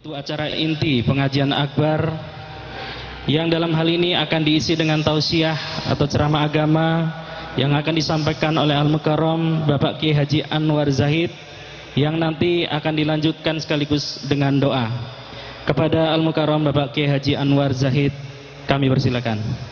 Itu acara inti pengajian akbar yang dalam hal ini akan diisi dengan tausiah atau ceramah agama yang akan disampaikan oleh Al-Mukarram Bapak Kiai Haji Anwar Zahid, yang nanti akan dilanjutkan sekaligus dengan doa. Kepada Al-Mukarram Bapak Kiai Haji Anwar Zahid kami persilakan.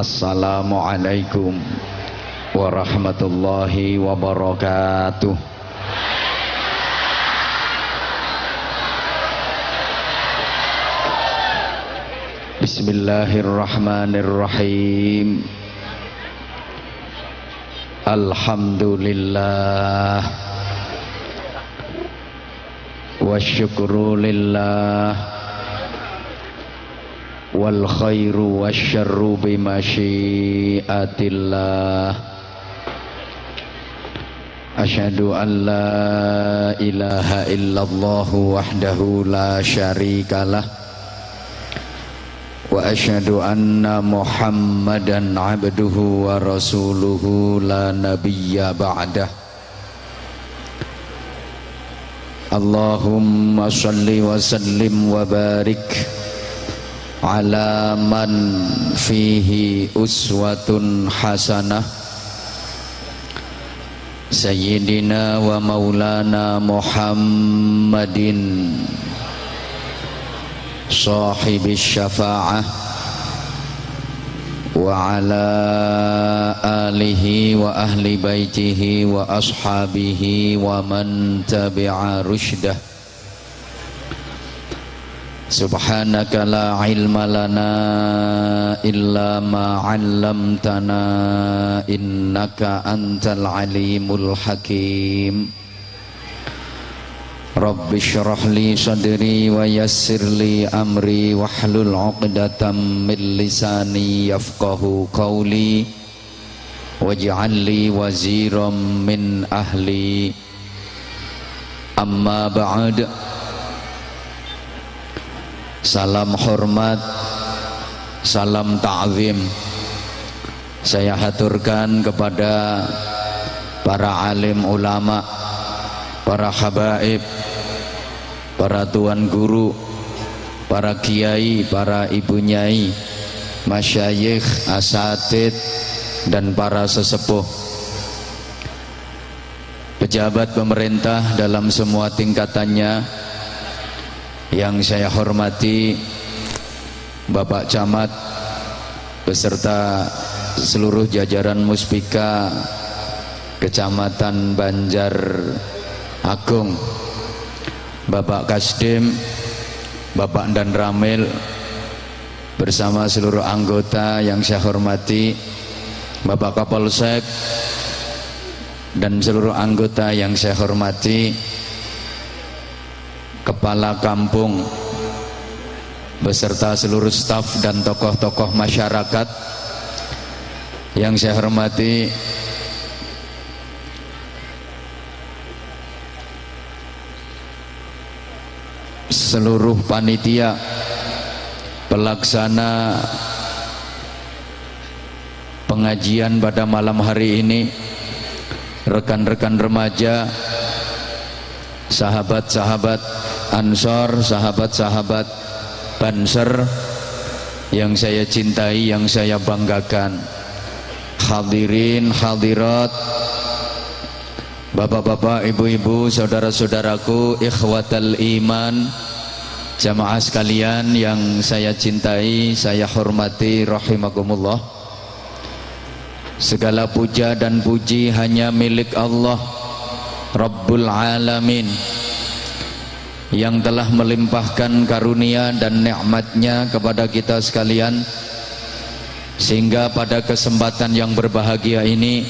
Assalamualaikum warahmatullahi wabarakatuh. Bismillahirrahmanirrahim. Alhamdulillah wa syukru lillah wal khairu wasyarru bimasyiatillah. Asyhadu an la ilaha illallah wahdahu la syarikalah wa asyhadu anna Muhammadan abduhu wa rasuluhu la nabiyya ba'dah. Allahumma shalli wa sallim wa barik ala man fihi uswatun hasanah sayyidina wa maulana Muhammadin sahibis syafa'ah wa ala alihi wa ahli baitihi wa ashabihi wa man tabi'a rusydah. Subhanaka la ilma lana illa ma 'allamtana innaka antal alimul hakim. Rabbi shrah li sadri wa yassir li amri wahlul 'uqdatam min lisani yafqahu qawli waj'al li waziran min ahli. Amma ba'd. Salam hormat, salam ta'zim saya haturkan kepada para alim ulama, para habaib, para tuan guru, para kiai, para ibu nyai, masyayikh, asatid, dan para sesepuh, pejabat pemerintah dalam semua tingkatannya yang saya hormati, Bapak Camat beserta seluruh jajaran Muspika Kecamatan Banjar Agung, Bapak Kasdim, Bapak Dan Ramil bersama seluruh anggota yang saya hormati, Bapak Kapolsek dan seluruh anggota yang saya hormati, Kepala Kampung beserta seluruh staf dan tokoh-tokoh masyarakat yang saya hormati, seluruh panitia pelaksana pengajian pada malam hari ini, rekan-rekan remaja, sahabat-sahabat Ansor, sahabat-sahabat Banser yang saya cintai, yang saya banggakan, hadirin, hadirat, bapak-bapak, ibu-ibu, saudara-saudaraku, ikhwatal iman, jamaah sekalian yang saya cintai, saya hormati, rahimakumullah. Segala puja dan puji hanya milik Allah Rabbul Alamin, yang telah melimpahkan karunia dan nikmatnya kepada kita sekalian sehingga pada kesempatan yang berbahagia ini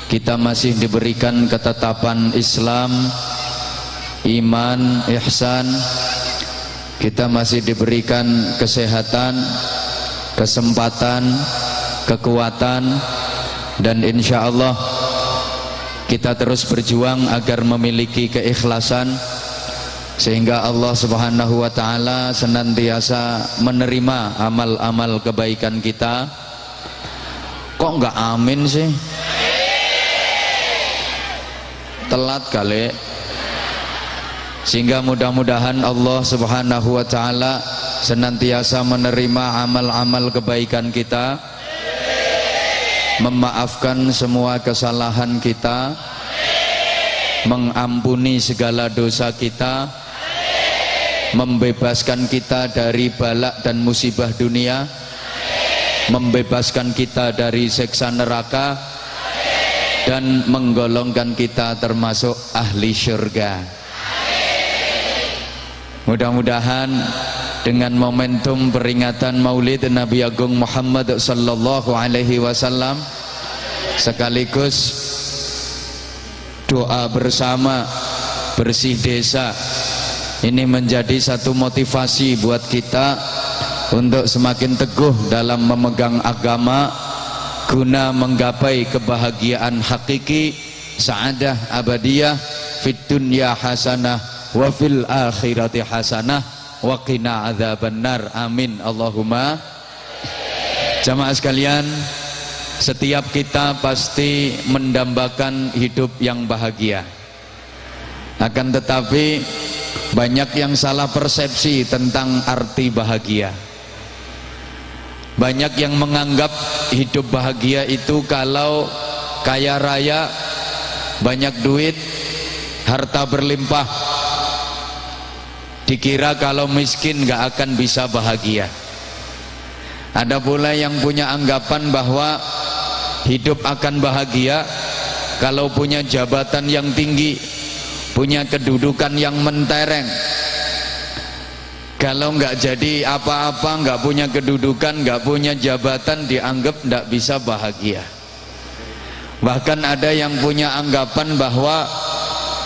kita masih diberikan ketetapan Islam, iman, ihsan. Kita masih diberikan kesehatan, kesempatan, kekuatan, dan insya Allah kita terus berjuang agar memiliki keikhlasan, sehingga Allah Subhanahu wa Ta'ala senantiasa menerima amal-amal kebaikan kita. Kok enggak amin sih? Telat kali. Sehingga mudah-mudahan Allah Subhanahu wa Ta'ala senantiasa menerima amal-amal kebaikan kita, memaafkan semua kesalahan kita, mengampuni segala dosa kita, membebaskan kita dari balak dan musibah dunia, membebaskan kita dari siksa neraka, dan menggolongkan kita termasuk ahli syurga. Mudah-mudahan dengan momentum peringatan Maulid Nabi Agung Muhammad sallallahu alaihi wasallam sekaligus doa bersama bersih desa ini menjadi satu motivasi buat kita untuk semakin teguh dalam memegang agama guna menggapai kebahagiaan hakiki, sa'adah abadiyah fid dunya hasanah wa fil akhirati hasanah wa qina adzabannar. Amin Allahumma. Jamaah sekalian, setiap kita pasti mendambakan hidup yang bahagia. Akan tetapi banyak yang salah persepsi tentang arti bahagia. Banyak yang menganggap hidup bahagia itu kalau kaya raya, banyak duit, harta berlimpah. Dikira kalau miskin gak akan bisa bahagia. Ada pula yang punya anggapan bahwa hidup akan bahagia kalau punya jabatan yang tinggi, punya kedudukan yang mentereng. Kalau nggak jadi apa-apa, nggak punya kedudukan, nggak punya jabatan, dianggap nggak bisa bahagia. Bahkan ada yang punya anggapan bahwa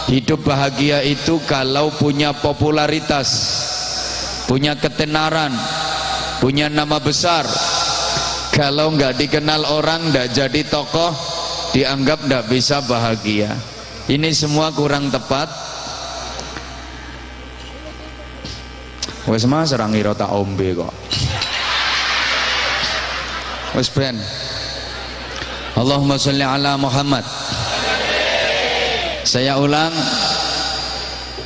hidup bahagia itu kalau punya popularitas, punya ketenaran, punya nama besar. Kalau nggak dikenal orang, nggak jadi tokoh, dianggap nggak bisa bahagia. Ini semua kurang tepat. Wes mas rangira tak ombe kok. Wes ben. Allahumma sholli ala Muhammad. Saya ulang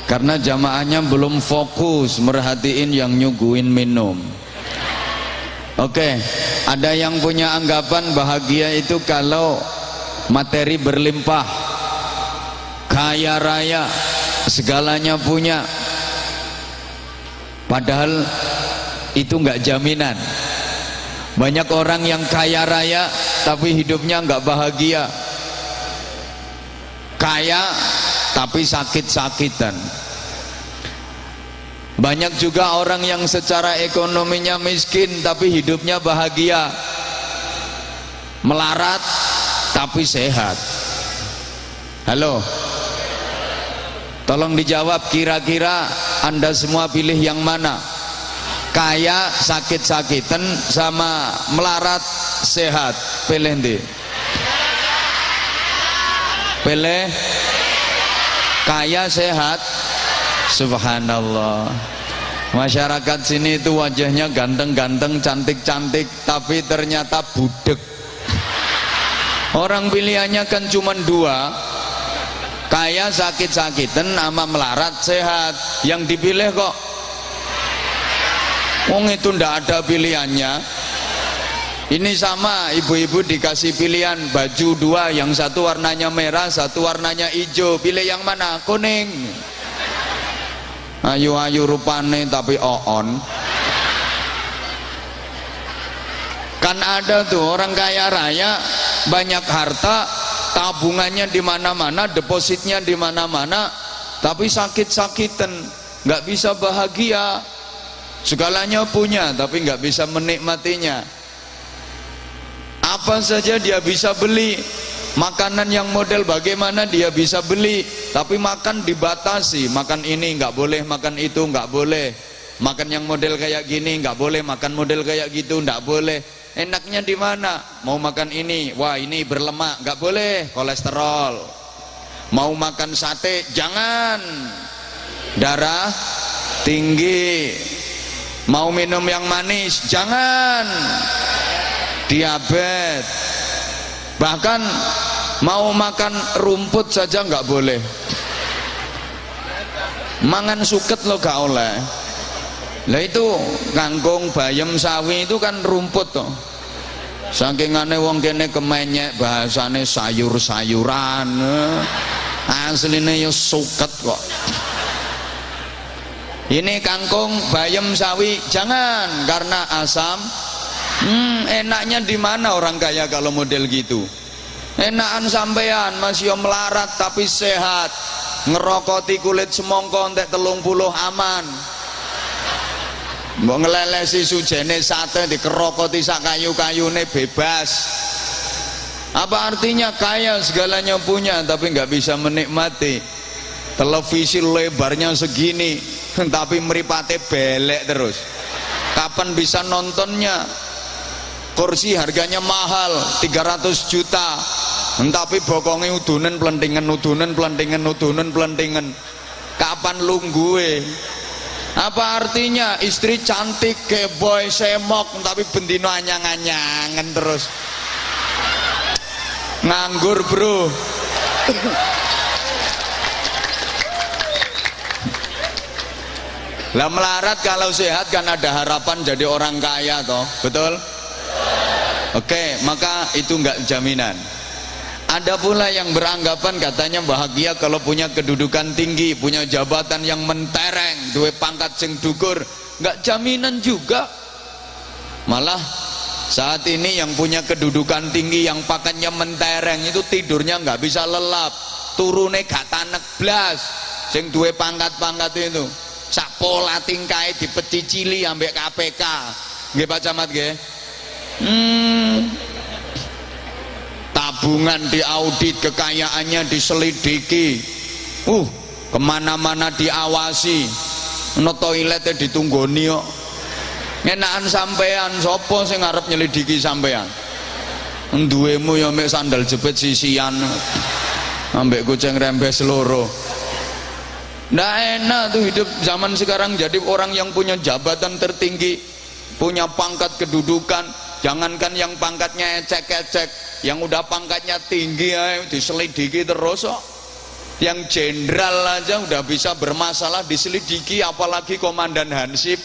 karena jamaahnya belum fokus merhatiin yang nyuguhin minum. Oke, ada yang punya anggapan bahagia itu kalau materi berlimpah, kaya raya, segalanya punya. Padahal itu enggak jaminan. Banyak orang yang kaya raya tapi hidupnya enggak bahagia. Kaya tapi sakit-sakitan. Banyak juga orang yang secara ekonominya miskin tapi hidupnya bahagia. Melarat tapi sehat. Halo. Tolong dijawab, kira-kira Anda semua pilih yang mana? Kaya sakit-sakitan sama melarat sehat, pilih ndi? Pilih kaya sehat. Subhanallah. Masyarakat sini itu wajahnya ganteng-ganteng, cantik-cantik, tapi ternyata budek. Orang pilihannya kan cuma dua, kaya sakit-sakitan sama melarat sehat. Yang dipilih kok wong itu ndak ada pilihannya. Ini sama ibu-ibu dikasih pilihan baju dua, yang satu warnanya merah, satu warnanya hijau, pilih yang mana? Kuning. Ayu-ayu rupane tapi oon. Kan ada tuh orang kaya raya, banyak harta, tabungannya di mana-mana, depositnya di mana-mana, tapi sakit-sakitan, nggak bisa bahagia. Segalanya punya tapi nggak bisa menikmatinya. Apa saja dia bisa beli. Makanan yang model bagaimana dia bisa beli, tapi makan dibatasi. Makan ini nggak boleh, makan itu nggak boleh. Makan yang model kayak gini nggak boleh, makan model kayak gitu nggak boleh. Enaknya di mana? Mau makan ini, wah ini berlemak, nggak boleh, kolesterol. Mau makan sate, jangan, darah tinggi. Mau minum yang manis, jangan, diabetes. Bahkan mau makan rumput saja nggak boleh. Mangan suket lo gak oleh. Lah itu kangkung, bayam, sawi itu kan rumput toh. Saking aneh wong kene kemenyek bahasane sayur-sayuran. Asline ya suket kok. Ini kangkung, bayam, sawi jangan karena asam. Enaknya di mana orang kaya kalau model gitu? Enakan sampean masih melarat tapi sehat, ngerokoti kulit semongko entek 30 aman. Mbok ngelelesi sujene sate dikerokoti sak kayu-kayune bebas. Apa artinya kaya segalanya punya tapi nggak bisa menikmati? Televisi lebarnya segini tapi mripate belek terus. Kapan bisa nontonnya? Kursi harganya mahal 300 juta tapi bokonge udunen plentingan, udunen plentingan, udunen plentingan. Kapan lungguhe? Apa artinya? Istri cantik, keboy, semok tapi bendino anyang-anyangan terus. Nganggur bro. Lah melarat kalau sehat kan ada harapan jadi orang kaya toh, betul? Oke, maka itu enggak jaminan. Ada pula yang beranggapan katanya bahagia kalau punya kedudukan tinggi, punya jabatan yang mentereng, duwe pangkat sing dukur. Enggak jaminan juga. Malah saat ini yang punya kedudukan tinggi, yang pangkatnya mentereng itu tidurnya enggak bisa lelap, turune gak tanek blas. Sing duwe pangkat-pangkat itu sak pola tingkae dipecicili ambek KPK. Nggih Pak Camat nggih. Tabungan diaudit, kekayaannya diselidiki, kemana-mana diawasi, no toiletnya ditunggoni kok. Ngenakan sampean, sopo sing ngarep nyelidiki sampean? Duwemu ya mek sandal jepit sisian, ambek kucing rembes loro. Nggak enak tuh hidup zaman sekarang jadi orang yang punya jabatan tertinggi, punya pangkat kedudukan. Jangankan yang pangkatnya ecek-ecek, yang udah pangkatnya tinggi ya diselidiki terus kok. Yang jenderal aja udah bisa bermasalah diselidiki, apalagi komandan Hansip.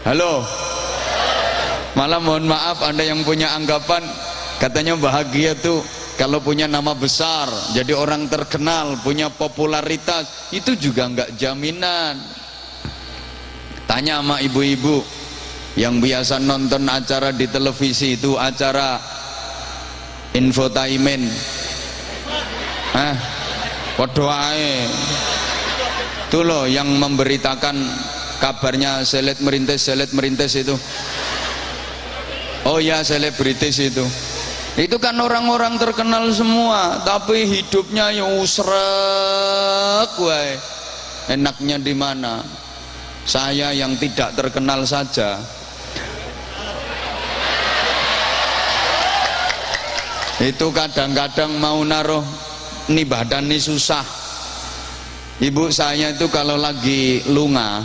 Halo. Malah mohon maaf, ada yang punya anggapan katanya bahagia tuh kalau punya nama besar, jadi orang terkenal, punya popularitas. Itu juga enggak jaminan. Tanya sama ibu-ibu yang biasa nonton acara di televisi itu, acara infotainment, podo ae itu loh yang memberitakan kabarnya selet merintis itu. Oh ya, selebritis itu kan orang-orang terkenal semua tapi hidupnya ya usrek wae. Enaknya di mana? Saya yang tidak terkenal saja itu kadang-kadang mau naruh nih badan nih susah. Ibu saya itu kalau lagi lunga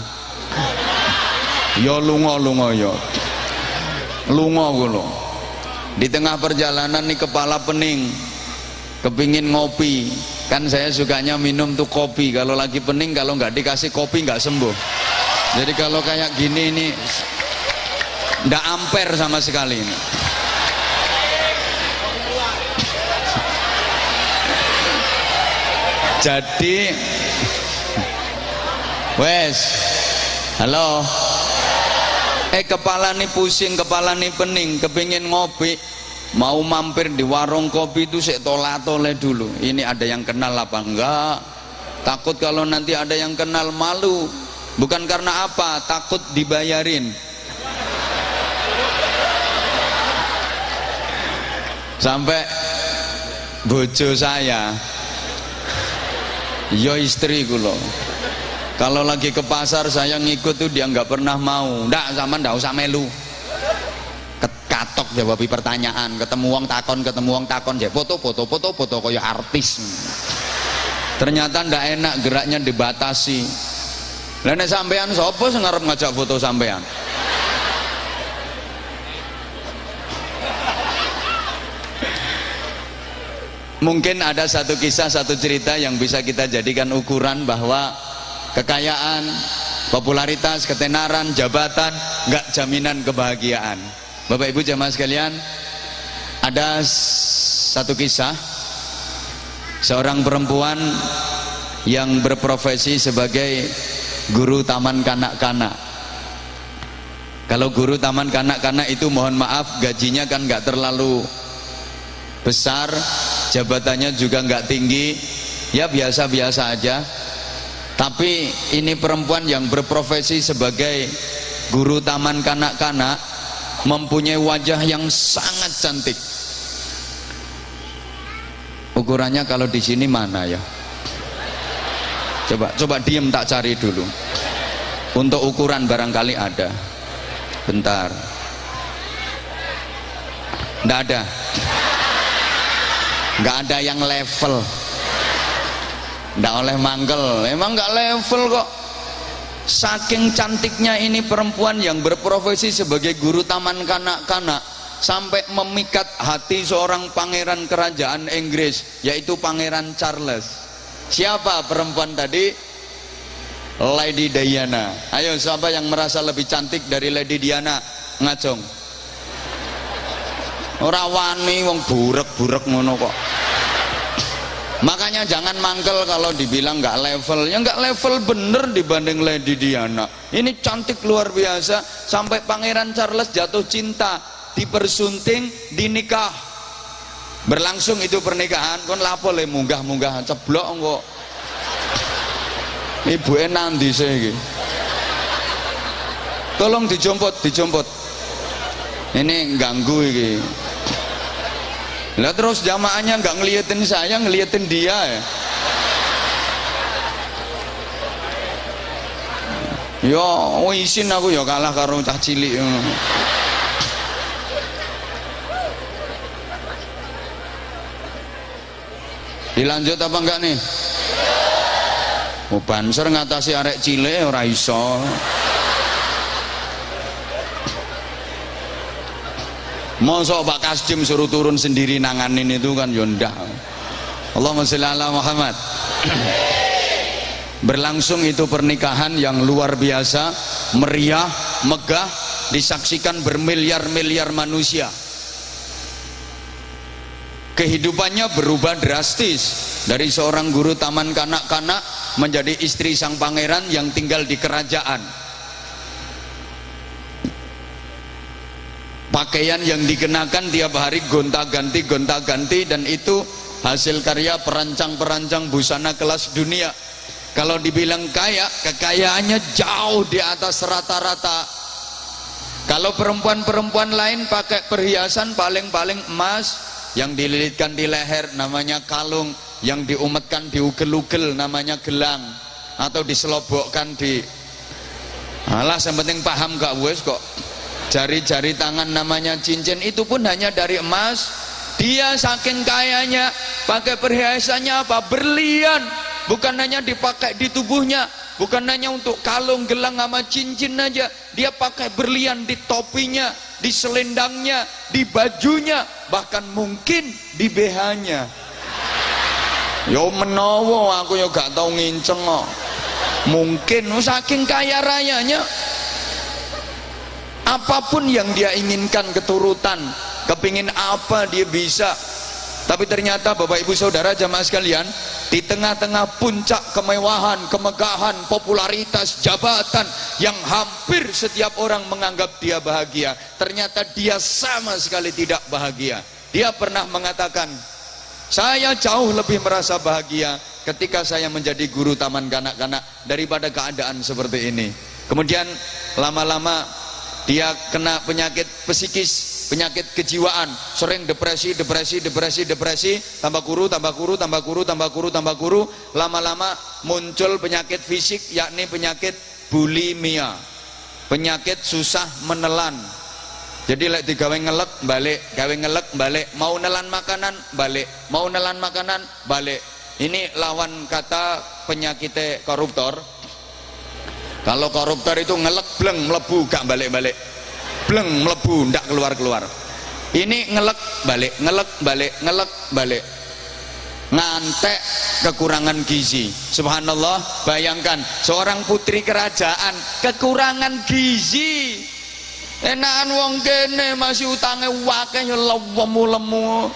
yo lunga yo lunga kulo di tengah perjalanan nih kepala pening, kepingin ngopi. Kan saya sukanya minum tuh kopi kalau lagi pening, kalau nggak dikasih kopi nggak sembuh. Jadi kalau kayak gini ini nggak amper sama sekali ini. Jadi wes, halo, kepala nih pusing, kepala nih pening, kepingin ngopi, mau mampir di warung kopi itu sik tola-tole dulu. Ini ada yang kenal apa enggak? Takut kalau nanti ada yang kenal malu. Bukan karena apa, takut dibayarin. Sampai bojo saya, yo istri kula, kalau lagi ke pasar saya ngikut tuh dia nggak pernah mau. Ndak, sama ndak usah melu. Katok jawabi pertanyaan, ketemu wong takon, ya foto kaya artis. Ternyata ndak enak, geraknya dibatasi. Lah nek sampean sapa sing ngarep ngajak foto sampean? Mungkin ada satu kisah, satu cerita yang bisa kita jadikan ukuran bahwa kekayaan, popularitas, ketenaran, jabatan nggak jaminan kebahagiaan. Bapak Ibu jamaah sekalian, ada satu kisah seorang perempuan yang berprofesi sebagai guru taman kanak-kanak. Kalau guru taman kanak-kanak itu mohon maaf gajinya kan nggak terlalu besar, jabatannya juga nggak tinggi, ya biasa-biasa aja. Tapi ini perempuan yang berprofesi sebagai guru taman kanak-kanak mempunyai wajah yang sangat cantik. Ukurannya kalau di sini mana ya? Coba diem, tak cari dulu. Untuk ukuran barangkali ada. Bentar. Nggak ada. Nggak ada yang level. Nggak oleh manggel. Emang nggak level kok. Saking cantiknya ini perempuan yang berprofesi sebagai guru taman kanak-kanak sampai memikat hati seorang pangeran kerajaan Inggris, yaitu Pangeran Charles. Siapa perempuan tadi? Lady Diana. Ayo, siapa yang merasa lebih cantik dari Lady Diana? Ngacung. Ora wani wong burek-burek ngono kok. Makanya jangan mangkel kalau dibilang nggak level. Ya nggak level bener dibanding Lady Diana. Ini cantik luar biasa sampai Pangeran Charles jatuh cinta, dipersunting, dinikah. Berlangsung itu pernikahan. Kon lapo le munggah-munggah ceblok kok. Ibuke nandi sih iki. Tolong dijompot. Ini ganggu iki. Lah terus jamaahnya nggak ngeliatin saya, ngeliatin dia ya. Yo, isin aku ya kalah karo cah cilik. Dilanjut apa enggak nih? Oh, banser ngatasi arek cilik ora iso. Mosok Pak Kasdim suruh turun sendiri nanganin itu kan yondah. Allahumma sholli ala Muhammad. Berlangsung itu pernikahan yang luar biasa, meriah, megah, disaksikan bermiliar-miliar manusia. Kehidupannya berubah drastis dari seorang guru taman kanak-kanak menjadi istri sang pangeran yang tinggal di kerajaan. Pakaian yang dikenakan tiap hari gonta-ganti, dan itu hasil karya perancang-perancang busana kelas dunia. Kalau dibilang kaya, kekayaannya jauh di atas rata-rata. Kalau perempuan-perempuan lain pakai perhiasan paling-paling emas, yang dililitkan di leher namanya kalung, yang diumetkan di ugel-ugel namanya gelang, atau diselobokkan di alah, yang penting paham gak wes kok. Jari-jari tangan namanya cincin, itu pun hanya dari emas. Dia saking kayanya pakai perhiasannya apa? Berlian. Bukan hanya dipakai di tubuhnya, bukan hanya untuk kalung, gelang sama cincin aja. Dia pakai berlian di topinya, di selendangnya, di bajunya, bahkan mungkin di BH-nya. Yo menowo aku yo gak tau nginceng kok. Mungkin saking kaya rayanya. Apapun yang dia inginkan, keturutan, kepingin apa dia bisa. Tapi ternyata Bapak Ibu Saudara jamaah sekalian, di tengah-tengah puncak kemewahan, kemegahan, popularitas, jabatan yang hampir setiap orang menganggap dia bahagia, ternyata dia sama sekali tidak bahagia. Dia pernah mengatakan, saya jauh lebih merasa bahagia ketika saya menjadi guru taman kanak-kanak daripada keadaan seperti ini. Kemudian lama-lama dia kena penyakit psikis, penyakit kejiwaan, sering depresi, tambah kuru, lama-lama muncul penyakit fisik, yakni penyakit bulimia, penyakit susah menelan. Jadi lek digawe ngelek balik, gawe ngelek balik, mau nelan makanan balik, mau nelan makanan balik. Ini lawan kata penyakit koruptor. Kalau koruptor itu ngelek bleng mlebu gak balik-balik, bleng mlebu ndak keluar-keluar. Ini ngelek balik, ngelek balik, ngelek balik, ngantek kekurangan gizi. Subhanallah, bayangkan seorang putri kerajaan kekurangan gizi. Enakan wong kene masih utange wakeh ya lemu-lemu.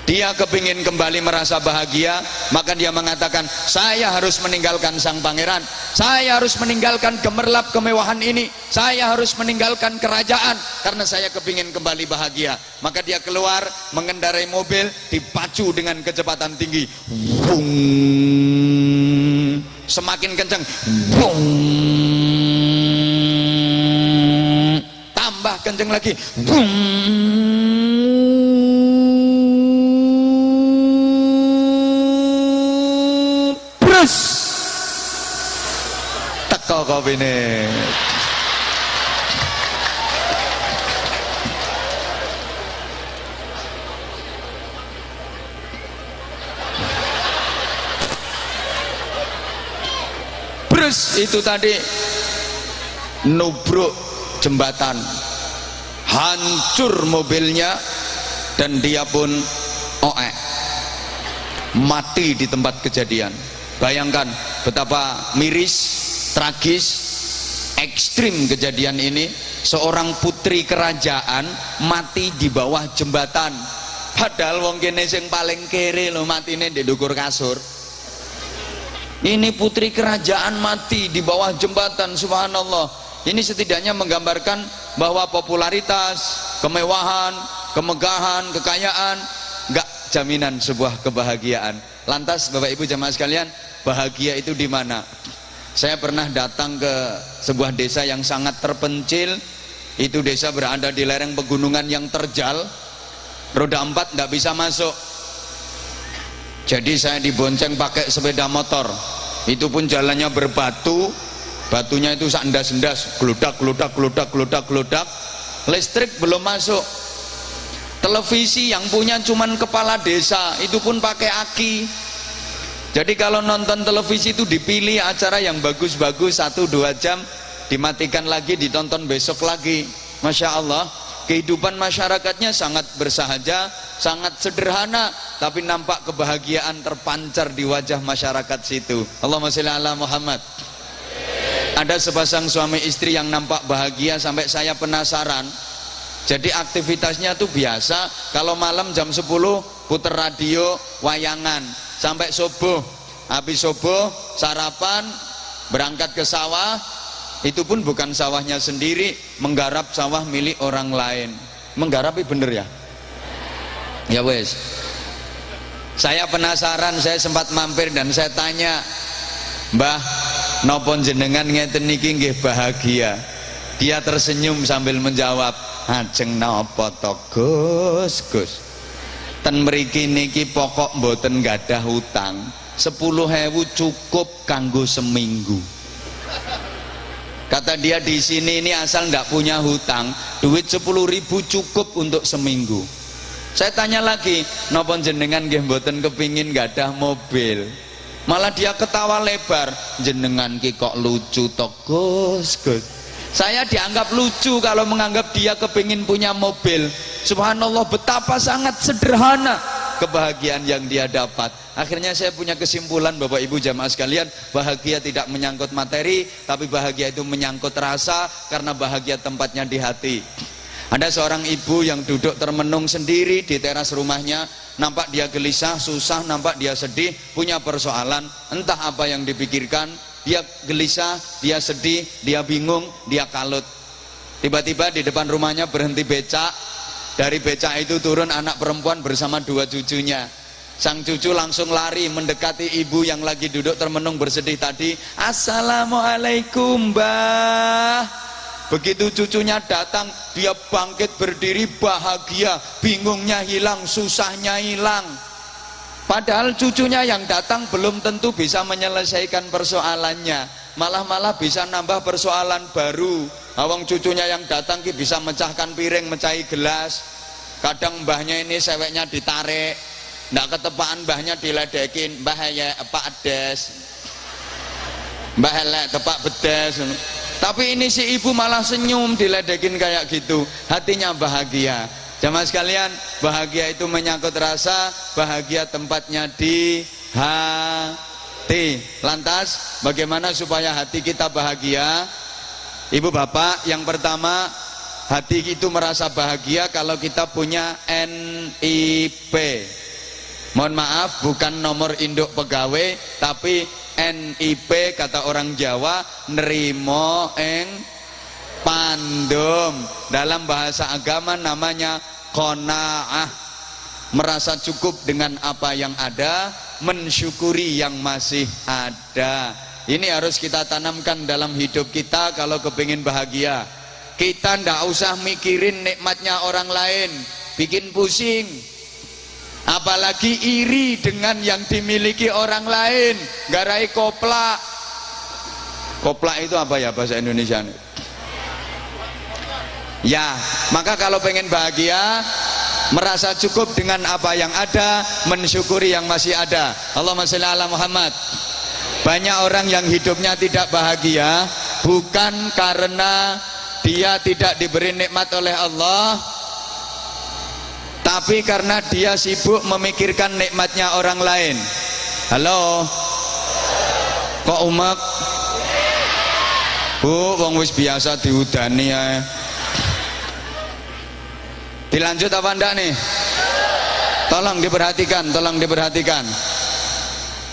Dia kepingin kembali merasa bahagia, maka dia mengatakan, saya harus meninggalkan sang pangeran, saya harus meninggalkan gemerlap kemewahan ini, saya harus meninggalkan kerajaan karena saya kepingin kembali bahagia. Maka dia keluar mengendarai mobil dipacu dengan kecepatan tinggi, Bung. Semakin kencang, Bung. Tambah kencang lagi, Bung. Teko kopine. Brus itu tadi nubruk jembatan, hancur mobilnya dan dia pun mati di tempat kejadian. Bayangkan betapa miris, tragis, ekstrim kejadian ini. Seorang putri kerajaan mati di bawah jembatan. Padahal wong kene sing paling kere lho matine di dhuwur kasur. Ini putri kerajaan mati di bawah jembatan. Subhanallah. Ini setidaknya menggambarkan bahwa popularitas, kemewahan, kemegahan, kekayaan enggak jaminan sebuah kebahagiaan. Lantas Bapak Ibu jamaah sekalian, bahagia itu di mana? Saya pernah datang ke sebuah desa yang sangat terpencil. Itu desa berada di lereng pegunungan yang terjal, roda 4 tidak bisa masuk. Jadi saya dibonceng pakai sepeda motor. Itu pun jalannya berbatu, batunya itu sandas-sandas, geludak. Listrik belum masuk. Televisi yang punya cuman kepala desa, itu pun pakai aki. Jadi kalau nonton televisi itu dipilih acara yang bagus-bagus 1-2 jam, dimatikan lagi, ditonton besok lagi. Masya Allah, kehidupan masyarakatnya sangat bersahaja, sangat sederhana, tapi nampak kebahagiaan terpancar di wajah masyarakat situ. Allahumma sholli ala Muhammad. Ada sepasang suami istri yang nampak bahagia sampai saya penasaran. Jadi aktivitasnya tuh biasa, kalau malam jam 10 puter radio wayangan sampai subuh. Habis subuh sarapan, berangkat ke sawah. Itu pun bukan sawahnya sendiri, menggarap sawah milik orang lain. Menggarapi bener ya? Ya wes. Saya penasaran, saya sempat mampir dan saya tanya, Mbah, napa jenengan ngeten niki nggih bahagia? Dia tersenyum sambil menjawab, ajeng napa to Gus? Ten mriki niki pokok mboten gadah hutang, 10.000 cukup kanggo seminggu. Kata dia, di sini ini asal ndak punya hutang, duit 10.000 cukup untuk seminggu. Saya tanya lagi, napa jenengan nggih mboten kepingin gadah mobil? Malah dia ketawa lebar, jenengan ki kok lucu to Gus. Saya dianggap lucu kalau menganggap dia kepingin punya mobil. Subhanallah, betapa sangat sederhana kebahagiaan yang dia dapat. Akhirnya saya punya kesimpulan, Bapak Ibu jamaah sekalian, bahagia tidak menyangkut materi, tapi bahagia itu menyangkut rasa, karena bahagia tempatnya di hati. Ada seorang ibu yang duduk termenung sendiri di teras rumahnya. Nampak dia gelisah, susah, nampak dia sedih, punya persoalan, entah apa yang dipikirkan. Dia gelisah, dia sedih, dia bingung, dia kalut. Tiba-tiba di depan rumahnya berhenti becak. Dari becak itu turun anak perempuan bersama 2 cucunya. Sang cucu langsung lari mendekati ibu yang lagi duduk termenung bersedih tadi. Assalamualaikum Mbah. Begitu cucunya datang, dia bangkit berdiri bahagia, bingungnya hilang, susahnya hilang. Padahal cucunya yang datang belum tentu bisa menyelesaikan persoalannya, malah bisa nambah persoalan baru. Awang cucunya yang datang bisa mecahkan piring, mecahi gelas. Kadang mbahnya ini seweknya ditarik, ndak ketepaan mbahnya diledekin, mbah ya Pak Des, mbah elek tepak bedes. Tapi ini si ibu malah senyum diledekin kayak gitu, hatinya bahagia. Jamaah sekalian, bahagia itu menyangkut rasa, bahagia tempatnya di hati. Lantas bagaimana supaya hati kita bahagia? Ibu bapak, yang pertama, hati itu merasa bahagia kalau kita punya NIP. Mohon maaf, bukan nomor induk pegawai, tapi NIP kata orang Jawa, nerimo eng pandum. Dalam bahasa agama namanya qanaah, merasa cukup dengan apa yang ada, mensyukuri yang masih ada. Ini harus kita tanamkan dalam hidup kita kalau kepingin bahagia. Kita ndak usah mikirin nikmatnya orang lain, bikin pusing. Apalagi iri dengan yang dimiliki orang lain, garai koplak. Koplak itu apa ya bahasa Indonesia? Ya, maka kalau pengen bahagia, merasa cukup dengan apa yang ada, mensyukuri yang masih ada. Allahumma sholli ala Muhammad. Banyak orang yang hidupnya tidak bahagia bukan karena dia tidak diberi nikmat oleh Allah, tapi karena dia sibuk memikirkan nikmatnya orang lain. Halo, kok umek? Bu, wong wis biasa diudani ya. Dilanjut apa enggak nih? Tolong diperhatikan, tolong diperhatikan.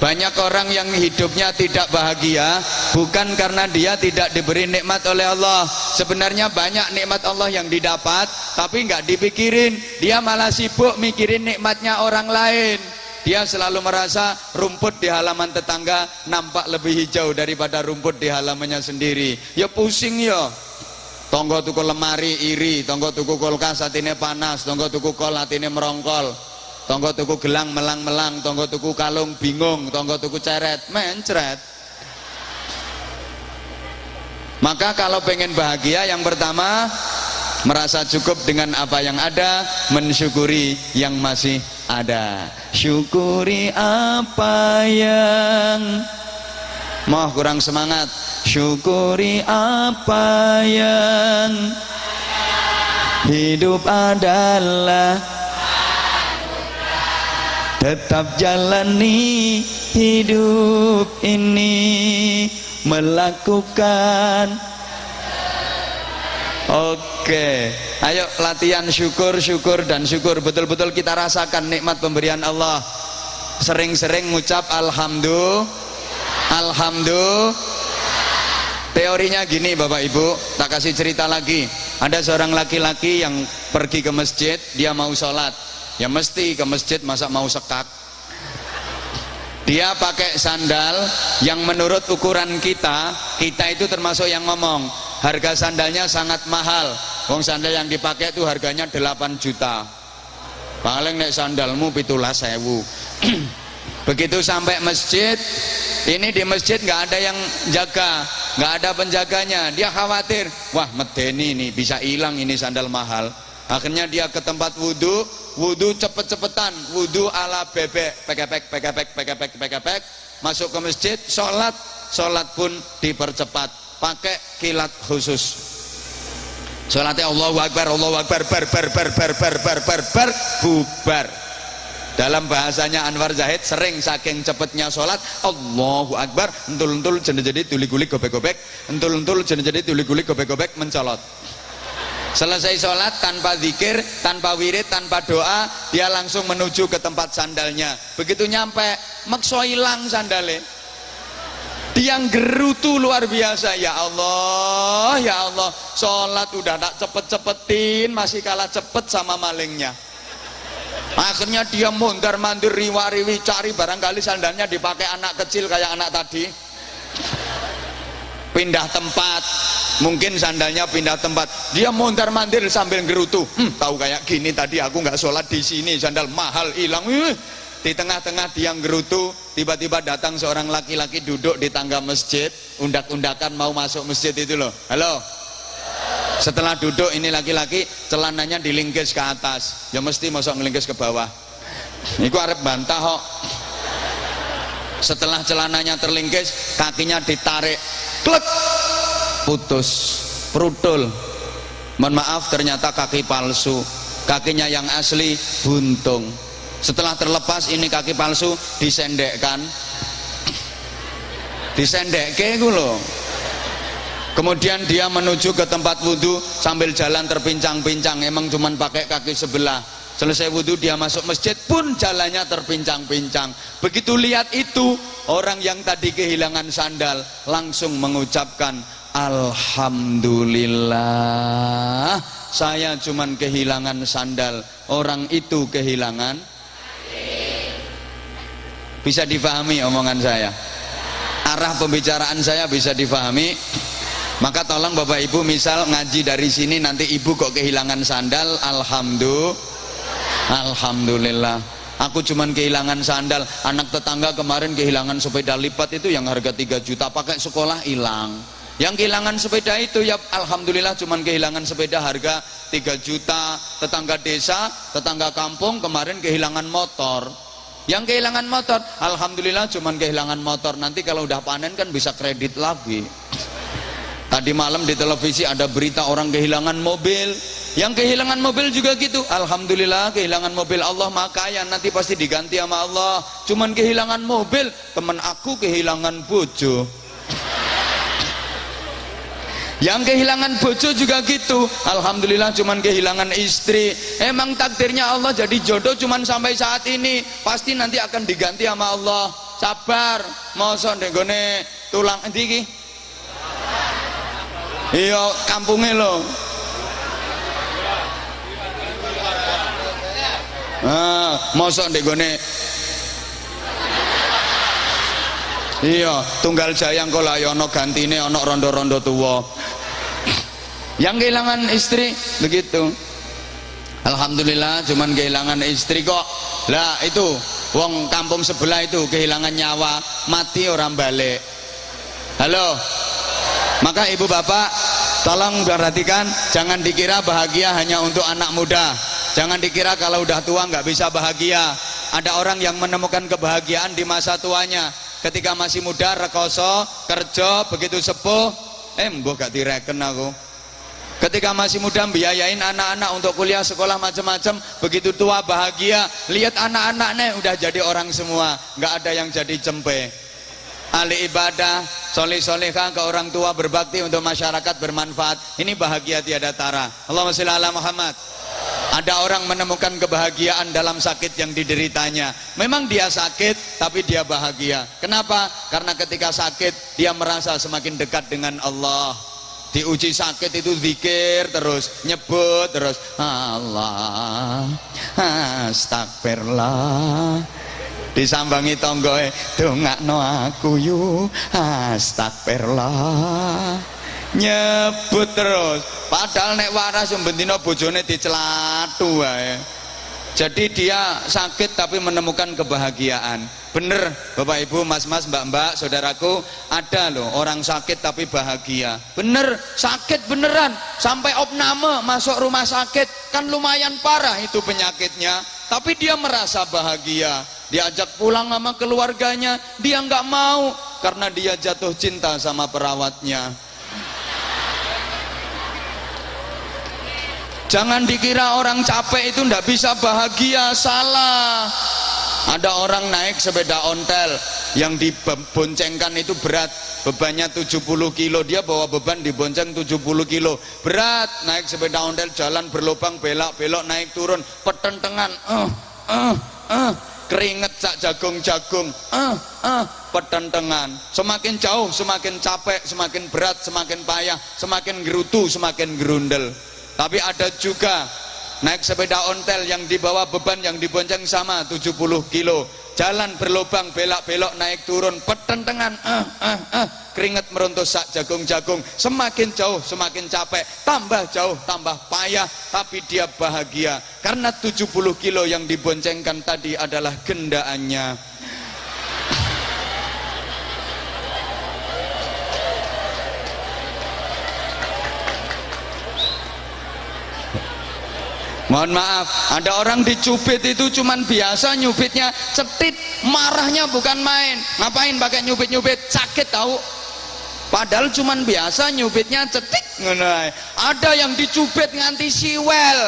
Banyak orang yang hidupnya tidak bahagia bukan karena dia tidak diberi nikmat oleh Allah. Sebenarnya banyak nikmat Allah yang didapat, tapi nggak dipikirin. Dia malah sibuk mikirin nikmatnya orang lain. Dia selalu merasa rumput di halaman tetangga nampak lebih hijau daripada rumput di halamannya sendiri. Ya pusing ya. Tonggo tuku lemari iri, tonggo tuku kulkas atine panas, tonggo tuku kol atine merongkol. Tonggo tuku gelang melang-melang, tonggo tuku kalung bingung, tonggo tuku ceret mencret. Maka kalau pengen bahagia, yang pertama merasa cukup dengan apa yang ada, mensyukuri yang masih ada. Syukuri apa yang mau kurang semangat. Syukuri apa yang hidup adalah, tetap jalani hidup ini, melakukan. Oke, ayo latihan syukur, syukur dan syukur. Betul-betul kita rasakan nikmat pemberian Allah. Sering-sering ngucap alhamdulillah, alhamdulillah. Teorinya gini Bapak Ibu, tak kasih cerita lagi. Ada seorang laki-laki yang pergi ke masjid, dia mau sholat. Ya mesti ke masjid, masa mau sekak. Dia pakai sandal yang menurut ukuran kita itu termasuk yang ngomong harga sandalnya sangat mahal. Wong sandal yang dipakai itu harganya 8 juta. Paling nek sandalmu 17.000. Begitu sampai masjid, ini di masjid nggak ada yang jaga, nggak ada penjaganya. Dia khawatir, wah medeni nih bisa hilang ini sandal mahal. Akhirnya dia ke tempat wudhu, wudhu cepet-cepetan, wudhu ala bebek, pekepek, masuk ke masjid, sholat pun dipercepat, pakai kilat khusus. Sholatnya Allahu Akbar, bubar. Dalam bahasanya Anwar Zahid, sering saking cepetnya sholat, Allahu Akbar, entul-entul jadi tuli-gulik gobek-gobek, entul-entul jadi tuli-gulik gobek-gobek, mencolot. Selesai sholat tanpa zikir, tanpa wirid, tanpa doa, dia langsung menuju ke tempat sandalnya. Begitu nyampe, makso hilang sandalnya. Dia gerutu luar biasa. Ya Allah, sholat udah tak cepet-cepetin, masih kalah cepet sama malingnya. Akhirnya dia mondar-mandir, riwa-riwi, cari barangkali sandalnya dipakai anak kecil kayak anak tadi. Pindah tempat, mungkin sandalnya pindah tempat, dia mondar-mandir sambil gerutu. Tahu kayak gini tadi aku nggak sholat di sini, sandal mahal hilang. Di tengah-tengah dia gerutu, tiba-tiba datang seorang laki-laki duduk di tangga masjid, undak-undakan mau masuk masjid itu loh. Halo. Setelah duduk ini laki-laki celananya dilingkis ke atas, ya mesti masuk ngelingkis ke bawah. Iku arep bantah kok. Setelah celananya terlingkis, kakinya ditarik, klek, putus, prudul. Mohon maaf, ternyata kaki palsu. Kakinya yang asli buntung. Setelah terlepas ini kaki palsu, disendekkan, disendekke loh. Kemudian dia menuju ke tempat wudhu sambil jalan terpincang-pincang. Emang cuman pakai kaki sebelah. Selesai wudhu dia masuk masjid pun jalannya terpincang-pincang. Begitu lihat itu, orang yang tadi kehilangan sandal langsung mengucapkan, alhamdulillah, saya cuman kehilangan sandal, orang itu kehilangan. Bisa difahami omongan saya? Arah pembicaraan saya bisa difahami? Maka tolong Bapak Ibu, misal ngaji dari sini nanti ibu kok kehilangan sandal, alhamdulillah, aku cuman kehilangan sandal. Anak tetangga kemarin kehilangan sepeda lipat itu yang harga 3 juta, pakai sekolah hilang. Yang kehilangan sepeda itu ya alhamdulillah cuman kehilangan sepeda harga 3 juta. Tetangga desa, tetangga kampung kemarin kehilangan motor. Yang kehilangan motor, alhamdulillah cuman kehilangan motor. Nanti kalau udah panen kan bisa kredit lagi. Tadi malam di televisi ada berita orang kehilangan mobil. Yang kehilangan mobil juga gitu, alhamdulillah kehilangan mobil, Allah maha kaya, nanti pasti diganti sama Allah. Cuman kehilangan mobil, temen aku kehilangan bojo. Yang kehilangan bojo juga gitu, alhamdulillah cuman kehilangan istri. Emang takdirnya Allah jadi jodoh cuman sampai saat ini, pasti nanti akan diganti sama Allah. Sabar, mosok nggone tulang endi iki? Iya, kampungnya lo. Mosok nggone. Iya, tunggal jayang kok lah ya ono gantine, ono rondo-rondo tua. Yang kehilangan istri begitu. Alhamdulillah cuman kehilangan istri kok. Lah itu wong kampung sebelah itu kehilangan nyawa, mati orang balik. Halo. Maka ibu bapak tolong perhatikan, jangan dikira bahagia hanya untuk anak muda. Jangan dikira kalau udah tua nggak bisa bahagia. Ada orang yang menemukan kebahagiaan di masa tuanya. Ketika masih muda rekoso, kerja, begitu sepuh, mbok gak direken aku. Ketika masih muda biayain anak-anak untuk kuliah, sekolah macam-macam, begitu tua bahagia, lihat anak-anaknya udah jadi orang semua, nggak ada yang jadi cempe. Ahli ibadah, soleh-solehah ke orang tua, berbakti untuk masyarakat, bermanfaat. Ini bahagia tiada tara. Allahumma sholli ala Muhammad. Ada orang menemukan kebahagiaan dalam sakit yang dideritanya. Memang dia sakit, tapi dia bahagia. Kenapa? Karena ketika sakit, dia merasa semakin dekat dengan Allah. Diuji sakit itu zikir terus, nyebut terus, Allah, astagfirullah. Disambangi tonggoe, dongakno aku yu, astagfirullah. Nyebut terus, padahal nek waras yang bendino bojone dicelatu wae. Jadi dia sakit tapi menemukan kebahagiaan. Bener Bapak Ibu, Mas-mas, Mbak-mbak, saudaraku, ada loh orang sakit tapi bahagia. Bener, sakit beneran, sampai opname masuk rumah sakit, kan lumayan parah itu penyakitnya, tapi dia merasa bahagia. Diajak pulang sama keluarganya, dia nggak mau karena dia jatuh cinta sama perawatnya. Jangan dikira orang capek itu ndak bisa bahagia, salah. Ada orang naik sepeda ontel yang diboncengkan itu berat, bebannya 70 kilo, dia bawa beban dibonceng 70 kilo, berat. Naik sepeda ontel jalan berlubang, belok-belok, naik turun, petentengan, keringet sak jagung-jagung, petentengan. Semakin jauh semakin capek, semakin berat, semakin payah, semakin gerutu, semakin gerundel. Tapi ada juga naik sepeda ontel yang dibawa beban yang dibonceng sama 70 kilo, jalan berlobang belak-belok naik turun petentengan, keringet meruntuh sak jagung-jagung, semakin jauh semakin capek, tambah jauh tambah payah, tapi dia bahagia karena 70 kilo yang diboncengkan tadi adalah gendaannya. Mohon maaf, ada orang dicubit itu cuman biasa nyubitnya cetit, marahnya bukan main. Ngapain pakai nyubit-nyubit? Sakit tahu. Padahal cuman biasa nyubitnya cetit. Ada yang dicubit nganti siwel.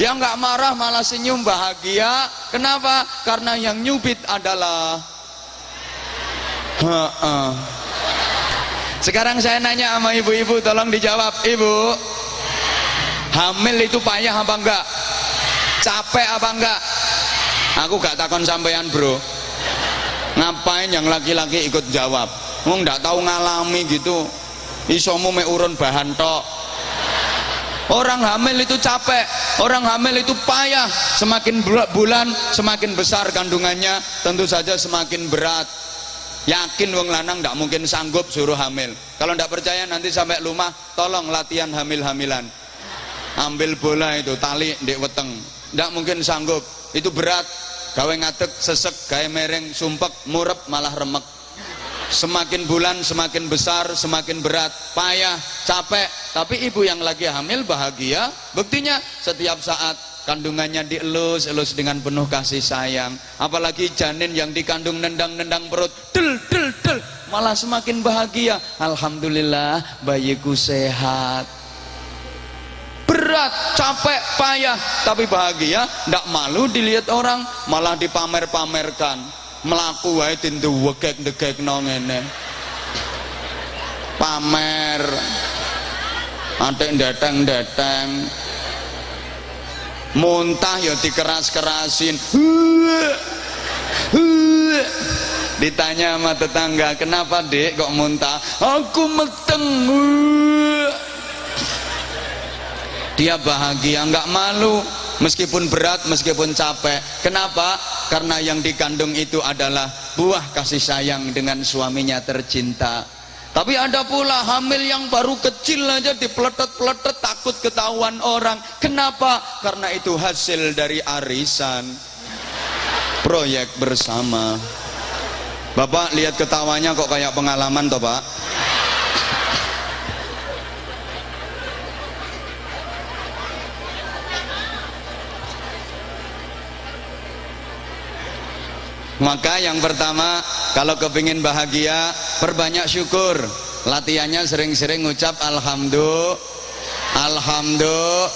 Dia nggak marah malah senyum bahagia. Kenapa? Karena yang nyubit adalah Sekarang saya nanya sama ibu-ibu, tolong dijawab. Ibu, hamil itu payah apa enggak? Capek apa enggak? Aku gak takon sampean bro. Ngapain yang laki-laki ikut jawab? Nggak tahu ngalami gitu. Isomu me urun bahan tok. Orang hamil itu capek, orang hamil itu payah. Semakin bulan semakin besar kandungannya, tentu saja semakin berat. Yakin wong lanang nggak mungkin sanggup suruh hamil. Kalau nggak percaya nanti sampai rumah, tolong latihan hamil-hamilan. Ambil bola itu tali ndek weteng, ndak mungkin sanggup, itu berat, gawe ngadeg sesek, gawe mereng sumpek murep malah remek. Semakin bulan semakin besar semakin berat, payah, capek. Tapi ibu yang lagi hamil bahagia, buktinya setiap saat kandungannya dielus-elus dengan penuh kasih sayang. Apalagi janin yang dikandung nendang-nendang perut, del del del, malah semakin bahagia. Alhamdulillah bayiku sehat. Berat, capek, payah, tapi bahagia, ndak malu dilihat orang, malah dipamer-pamerkan. Melaku wae tindu wegek-degek ngene. Pamer. Atik ndeteng-ndeteng. Muntah ya dikeras-kerasin. Ditanya sama tetangga, "Kenapa, Dek, kok muntah?" "Aku meteng." Dia bahagia, nggak malu, meskipun berat, meskipun capek. Kenapa? Karena yang dikandung itu adalah buah kasih sayang dengan suaminya tercinta. Tapi ada pula hamil yang baru kecil aja dipeletet-peletet, takut ketahuan orang. Kenapa? Karena itu hasil dari arisan, proyek bersama. Bapak lihat ketawanya kok kayak pengalaman toh Pak? Maka yang pertama, kalau kepingin bahagia, perbanyak syukur. Latihannya sering-sering ngucap alhamdulillah. Alhamdulillah.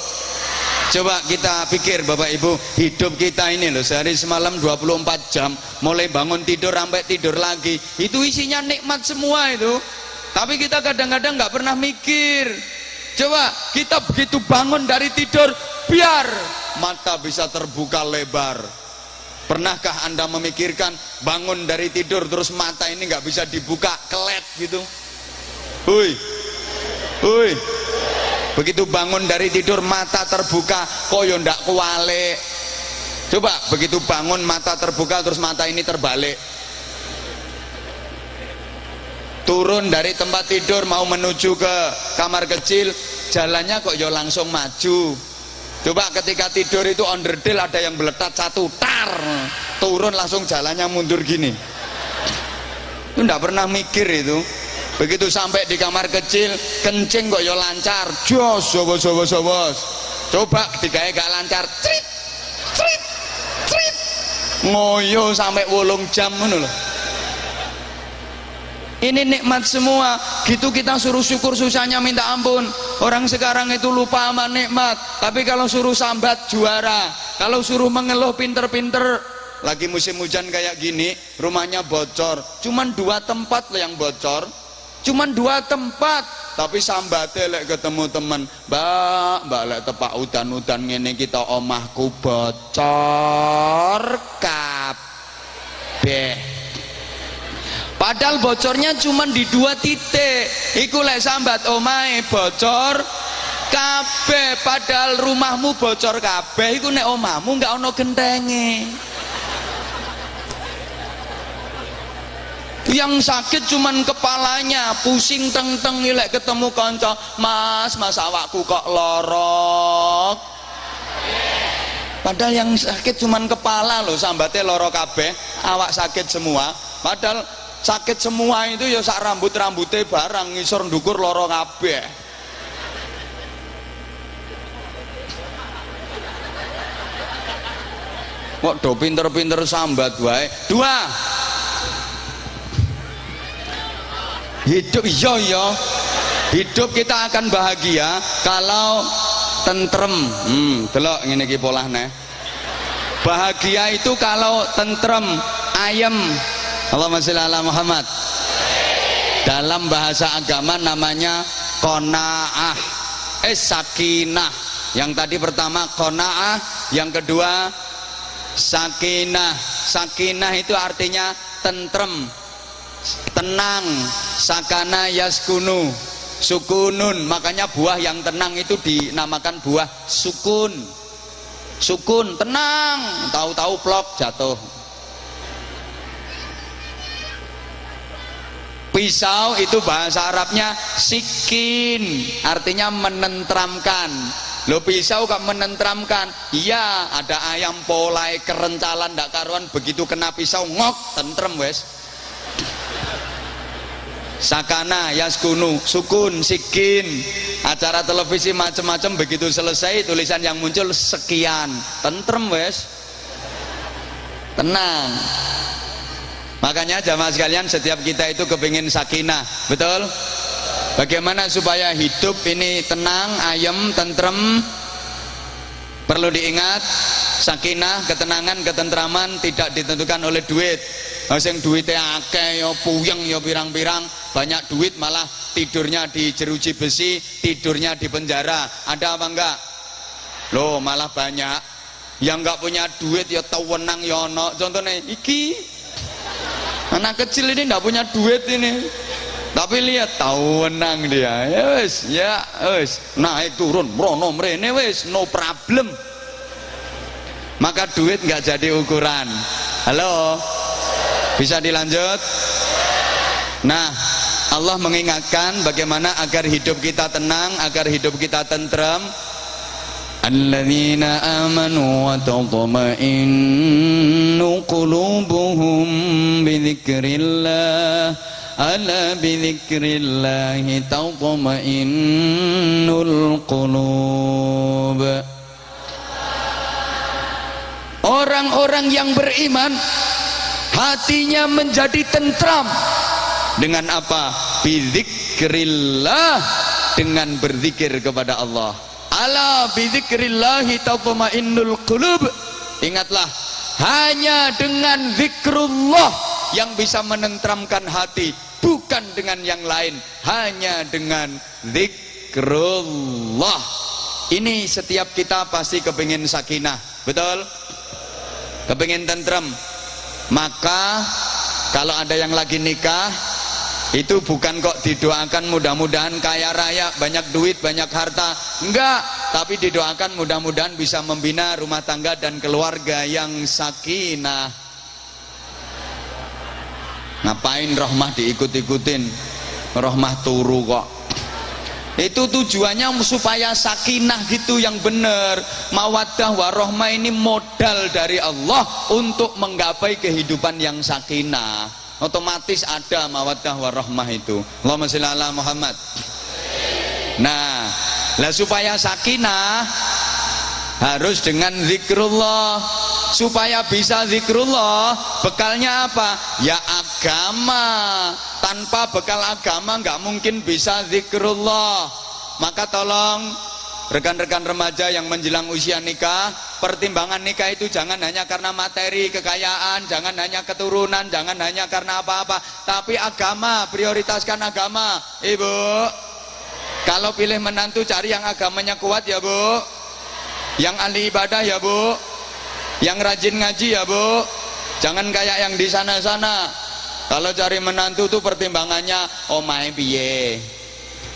Coba kita pikir Bapak Ibu, hidup kita ini loh, sehari semalam 24 jam, mulai bangun tidur sampai tidur lagi, itu isinya nikmat semua itu. Tapi kita kadang-kadang nggak pernah mikir. Coba kita begitu bangun dari tidur, biar mata bisa terbuka lebar. Pernahkah Anda memikirkan bangun dari tidur terus mata ini nggak bisa dibuka, kelet gitu? Hui, hui. Begitu bangun dari tidur mata terbuka, koyo ndak kuwale. Coba begitu bangun mata terbuka terus mata ini terbalik. Turun dari tempat tidur mau menuju ke kamar kecil, jalannya kok yo langsung maju. Coba ketika tidur itu onderdil ada yang beletat satu, tar, turun langsung jalannya mundur gini. Itu enggak pernah mikir itu. Begitu sampai di kamar kecil, kencing kok ya lancar, jos, sobos. Coba digawe gak lancar, crit, crit, crit, ngoyo sampai 8 jam ngono loh. Ini nikmat semua, gitu kita suruh syukur susahnya minta ampun. Orang sekarang itu lupa sama nikmat, tapi kalau suruh sambat juara, kalau suruh mengeluh pinter-pinter. Lagi musim hujan kayak gini, rumahnya bocor, cuman 2 tempat yang bocor, cuman 2 tempat, tapi sambatnya lek ketemu teman, mbak lek tepak udan-udan ngene kita omahku bocor kabeh. Padahal bocornya cuma di 2 titik. Iku lek sambat omahe bocor kabeh, padahal rumahmu bocor kabeh iku nek omahmu nggak ono gentenge. Yang sakit cuman kepalanya, pusing teng-teng ilek ketemu kanca, "Mas, awakku kok lorok." Padahal yang sakit cuman kepala loh, sambate loro kabeh, awak sakit semua. Padahal sakit semua itu ya sak rambut-rambute barang ngisor ndukur loro kabeh. Kok do pinter-pinter sambat wae. 2. Hidup iya, hidup kita akan bahagia kalau tentrem. Delok ngene iki polahne. Bahagia itu kalau tentrem, ayem. Allahumma sholli ala Muhammad. Dalam bahasa agama namanya qanaah, sakinah. Yang tadi pertama qanaah, yang kedua sakinah. Sakinah itu artinya tentrem, tenang. Sakana yaskunu, sukunun. Makanya buah yang tenang itu dinamakan buah sukun. Sukun, tenang. Tahu-tahu plok jatuh. Pisau itu bahasa Arabnya sikin, artinya menentramkan. Lo pisau kok menentramkan? Iya, ada ayam polai kerencalan ndak karuan, begitu kena pisau ngok, tentrem wes. Sakana yaskunu, sukun, sikin. Acara televisi macam-macam, begitu selesai tulisan yang muncul sekian, tentrem wes, tenang. Makanya jamaah sekalian, setiap kita itu kepingin sakinah, betul? Bagaimana supaya hidup ini tenang, ayem, tentrem? Perlu diingat, sakinah, ketenangan, ketentraman tidak ditentukan oleh duit. Sing duitnya akeh ya puyeng ya pirang-pirang, banyak duit malah tidurnya di jeruji besi, tidurnya di penjara. Ada apa enggak? Loh, malah banyak yang enggak punya duit ya tawenang ya ono. Contohnya iki anak kecil ini enggak punya duit ini, tapi lihat tawenang dia. Ya wes, naik turun mrono mrene wes, no problem. Maka duit enggak jadi ukuran. Halo, bisa dilanjut? Nah, Allah mengingatkan bagaimana agar hidup kita tenang, agar hidup kita tentrem. Alladzina amanu wa tatma'innu qulubuhum bidzikrillah. Ala bidzikrillahi tatma'innul qulub. Orang-orang yang beriman hatinya menjadi tentram dengan apa? Bidzikrillah, dengan berzikir kepada Allah. Ala bidzikrillahi tatmainnul qulub. Ingatlah, hanya dengan zikrullah yang bisa menentramkan hati, bukan dengan yang lain, hanya dengan zikrullah. Ini setiap kita pasti kepingin sakinah, betul? Kepingin tentrem. Maka kalau ada yang lagi nikah, itu bukan kok didoakan mudah-mudahan kaya raya, banyak duit, banyak harta, enggak, tapi didoakan mudah-mudahan bisa membina rumah tangga dan keluarga yang sakinah. Ngapain rohmah diikut-ikutin? Rohmah turu kok. Itu tujuannya supaya sakinah gitu yang benar. Mawaddah warohmah ini modal dari Allah untuk menggapai kehidupan yang sakinah. Otomatis ada mawaddah warohmah itu. Allahumma sholli ala Muhammad. Nah, lah supaya sakinah harus dengan zikrullah. Supaya bisa zikrullah, bekalnya apa? Ya agama. Tanpa bekal agama nggak mungkin bisa zikrullah. Maka tolong rekan-rekan remaja yang menjelang usia nikah, pertimbangan nikah itu jangan hanya karena materi, kekayaan, jangan hanya keturunan, jangan hanya karena apa-apa, tapi agama, prioritaskan agama. Ibu, kalau pilih menantu cari yang agamanya kuat ya Bu, yang ahli ibadah ya Bu, yang rajin ngaji ya Bu, jangan kayak yang di sana-sana. Kalau cari menantu tuh pertimbangannya omahe piye,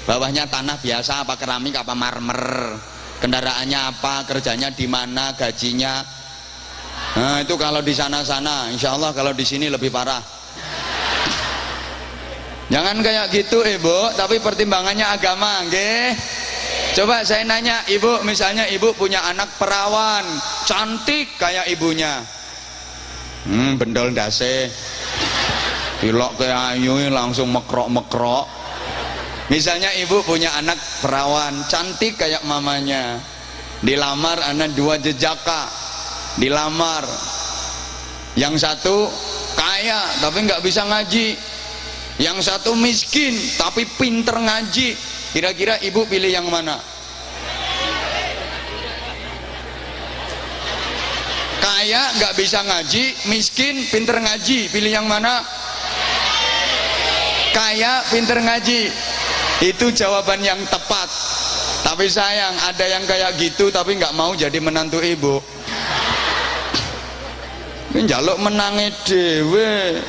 Bawahnya tanah biasa apa keramik apa marmer, kendaraannya apa, kerjanya di mana, gajinya. Nah itu kalau di sana-sana, insya Allah kalau di sini lebih parah. Jangan kayak gitu ibu, tapi pertimbangannya agama, nggih. Coba saya nanya ibu, misalnya ibu punya anak perawan, cantik kayak ibunya, bendol dase, pilok kayak ayu langsung mekrok-mekrok. Misalnya ibu punya anak perawan cantik kayak mamanya, dilamar anak 2 jejaka, dilamar, yang satu kaya tapi nggak bisa ngaji, yang satu miskin tapi pinter ngaji. Kira-kira ibu pilih yang mana? Kaya nggak bisa ngaji, miskin pinter ngaji, pilih yang mana? Kaya pinter ngaji. Itu jawaban yang tepat. Tapi sayang ada yang kayak gitu tapi nggak mau jadi menantu ibu. Njaluk menange dhewe.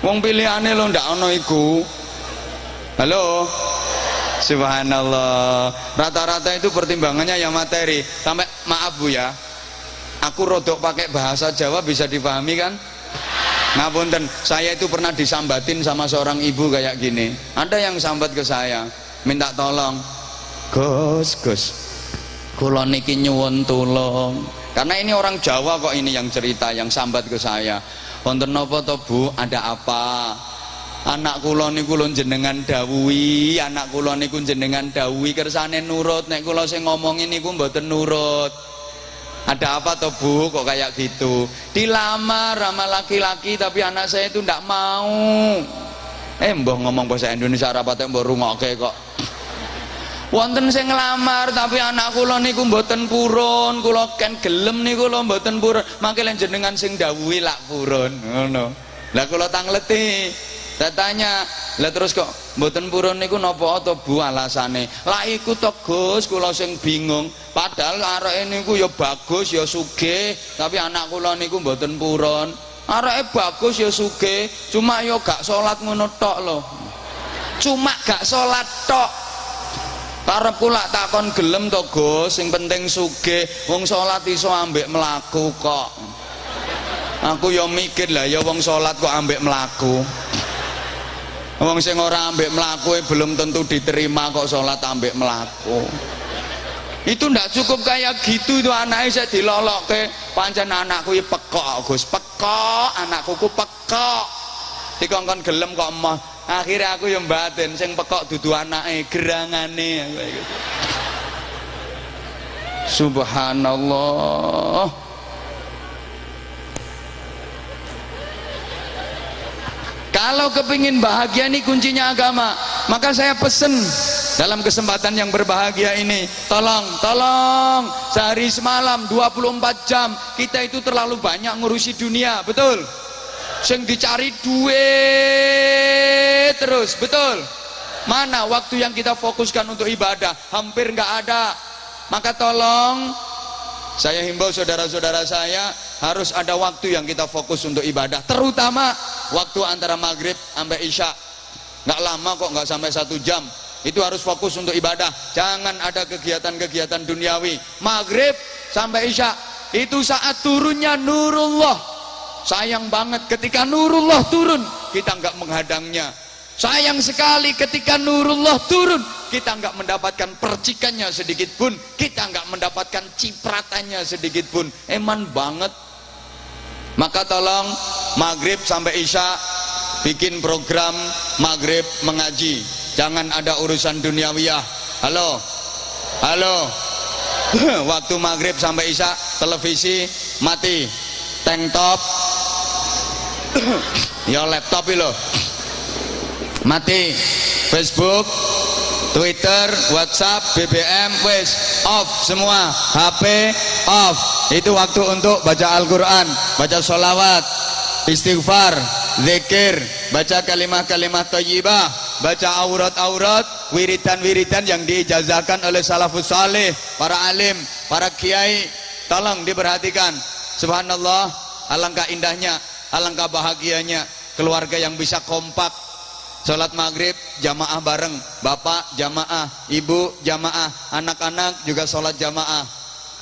Wong pilihane lo ndak ono iku. Halo. Subhanallah. Rata-rata itu pertimbangannya yang materi. Sampai maaf Bu ya. Aku rodok pakai bahasa Jawa bisa dipahami kan? Ngapunten, saya itu pernah disambatin sama seorang ibu kayak gini. Ada yang sambat ke saya, minta tolong, Gus, kula niki nyuwun tulung. Karena ini orang Jawa kok ini yang cerita, yang sambat ke saya. Wonten napa to Bu, ada apa? Anak kula niku lho jenengan dawuhi, anak kula niku jenengan dawuhi kersane nurut, nek kula sing ngomongin niku mboten nurut. Ada apa toh Bu kok kayak gitu? Dilamar sama laki-laki tapi anak saya itu ndak mau. Mbah ngomong bahasa Indonesia rapate mbah rungokke kok. Wonten sing nglamar tapi anak kula niku mboten purun, kula ken gelem niku lho mboten purun. Mangke len jenengan sing dawuhi lak purun ngono. Lah kula tangleti. Saya tanya, lah terus kok mboten purun niku napa to Bu alasane? Lah iku to Gus, kula sing bingung. Padahal areke niku ya bagus ya sugih, tapi anak kula niku mboten purun. Areke bagus ya sugih, cuma ya gak salat ngono tok lho. Cuma gak salat tok. Karep kula takon gelem to Gus, sing penting sugih, wong salat iso ambek mlaku kok. Aku ya mikir lah ya wong salat kok ambek mlaku. Wong sing ora ambek mlaku belum tentu diterima kok salat ambek mlaku. Itu ndak cukup kayak gitu itu anaknya saya dilolokke. Pancen anakku iki pekok Gus, pekok, anakku ku pekok. Dikongkon gelem kok emoh. Akhirnya aku yang batin sing pekok dudu anake, gerangane. Subhanallah. Kalau kepingin bahagia ini kuncinya agama. Maka saya pesen dalam kesempatan yang berbahagia ini, tolong sehari semalam 24 jam kita itu terlalu banyak ngurusi dunia, betul? Sing dicari duit terus, betul? Mana waktu yang kita fokuskan untuk ibadah? Hampir nggak ada. Maka tolong saya himbau saudara-saudara saya, harus ada waktu yang kita fokus untuk ibadah, terutama waktu antara maghrib sampai isya. Nggak lama kok, nggak sampai 1 jam. Itu harus fokus untuk ibadah. Jangan ada kegiatan-kegiatan duniawi. Maghrib sampai isya itu saat turunnya nurullah. Sayang banget ketika nurullah turun kita nggak menghadangnya. Sayang sekali ketika nurullah turun kita nggak mendapatkan percikannya sedikit pun, kita nggak mendapatkan cipratannya sedikit pun. Eman banget. Maka tolong maghrib sampai isya bikin program maghrib mengaji. Jangan ada urusan duniawiyah. Halo waktu maghrib sampai isya televisi mati, tank top ya laptop itu mati, Facebook, Twitter, WhatsApp, BBM, wes off semua, HP off. Itu waktu untuk baca Al-Quran, baca sholawat, istighfar, zikir, baca kalimat-kalimat thayyibah, baca aurat-aurat, wiridan-wiridan yang diijazahkan oleh salafus saleh, para alim, para kiai. Tolong diperhatikan. Subhanallah, alangkah indahnya, alangkah bahagianya keluarga yang bisa kompak, Sholat maghrib jamaah bareng, bapak jamaah, ibu jamaah, anak-anak juga sholat jamaah.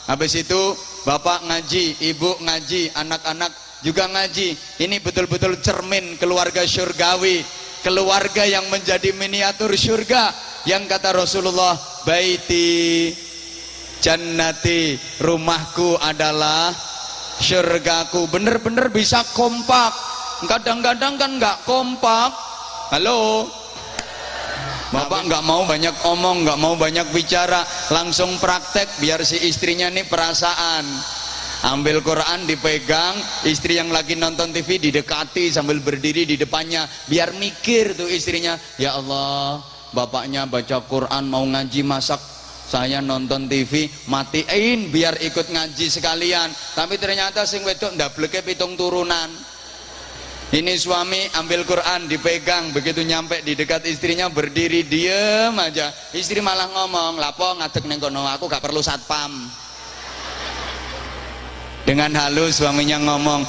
Habis itu bapak ngaji, ibu ngaji, anak-anak juga ngaji. Ini betul-betul cermin keluarga syurgawi, keluarga yang menjadi miniatur syurga, yang kata Rasulullah, baiti jannati, rumahku adalah syurgaku. Bener-bener bisa kompak. Kadang-kadang kan nggak kompak. Halo, bapak nggak mau banyak omong, nggak mau banyak bicara, langsung praktek biar si istrinya nih perasaan. Ambil Quran dipegang, istri yang lagi nonton TV didekati sambil berdiri di depannya, biar mikir tuh istrinya, ya Allah, bapaknya baca Quran mau ngaji, masak, saya nonton TV, matiin biar ikut ngaji sekalian. Tapi ternyata sing wedok ndableke 7 turunan. Ini suami ambil Quran dipegang, begitu nyampe di dekat istrinya berdiri diem aja. Istri malah ngomong, lapo ngadeg neng kono, aku gak perlu satpam. Dengan halus suaminya ngomong,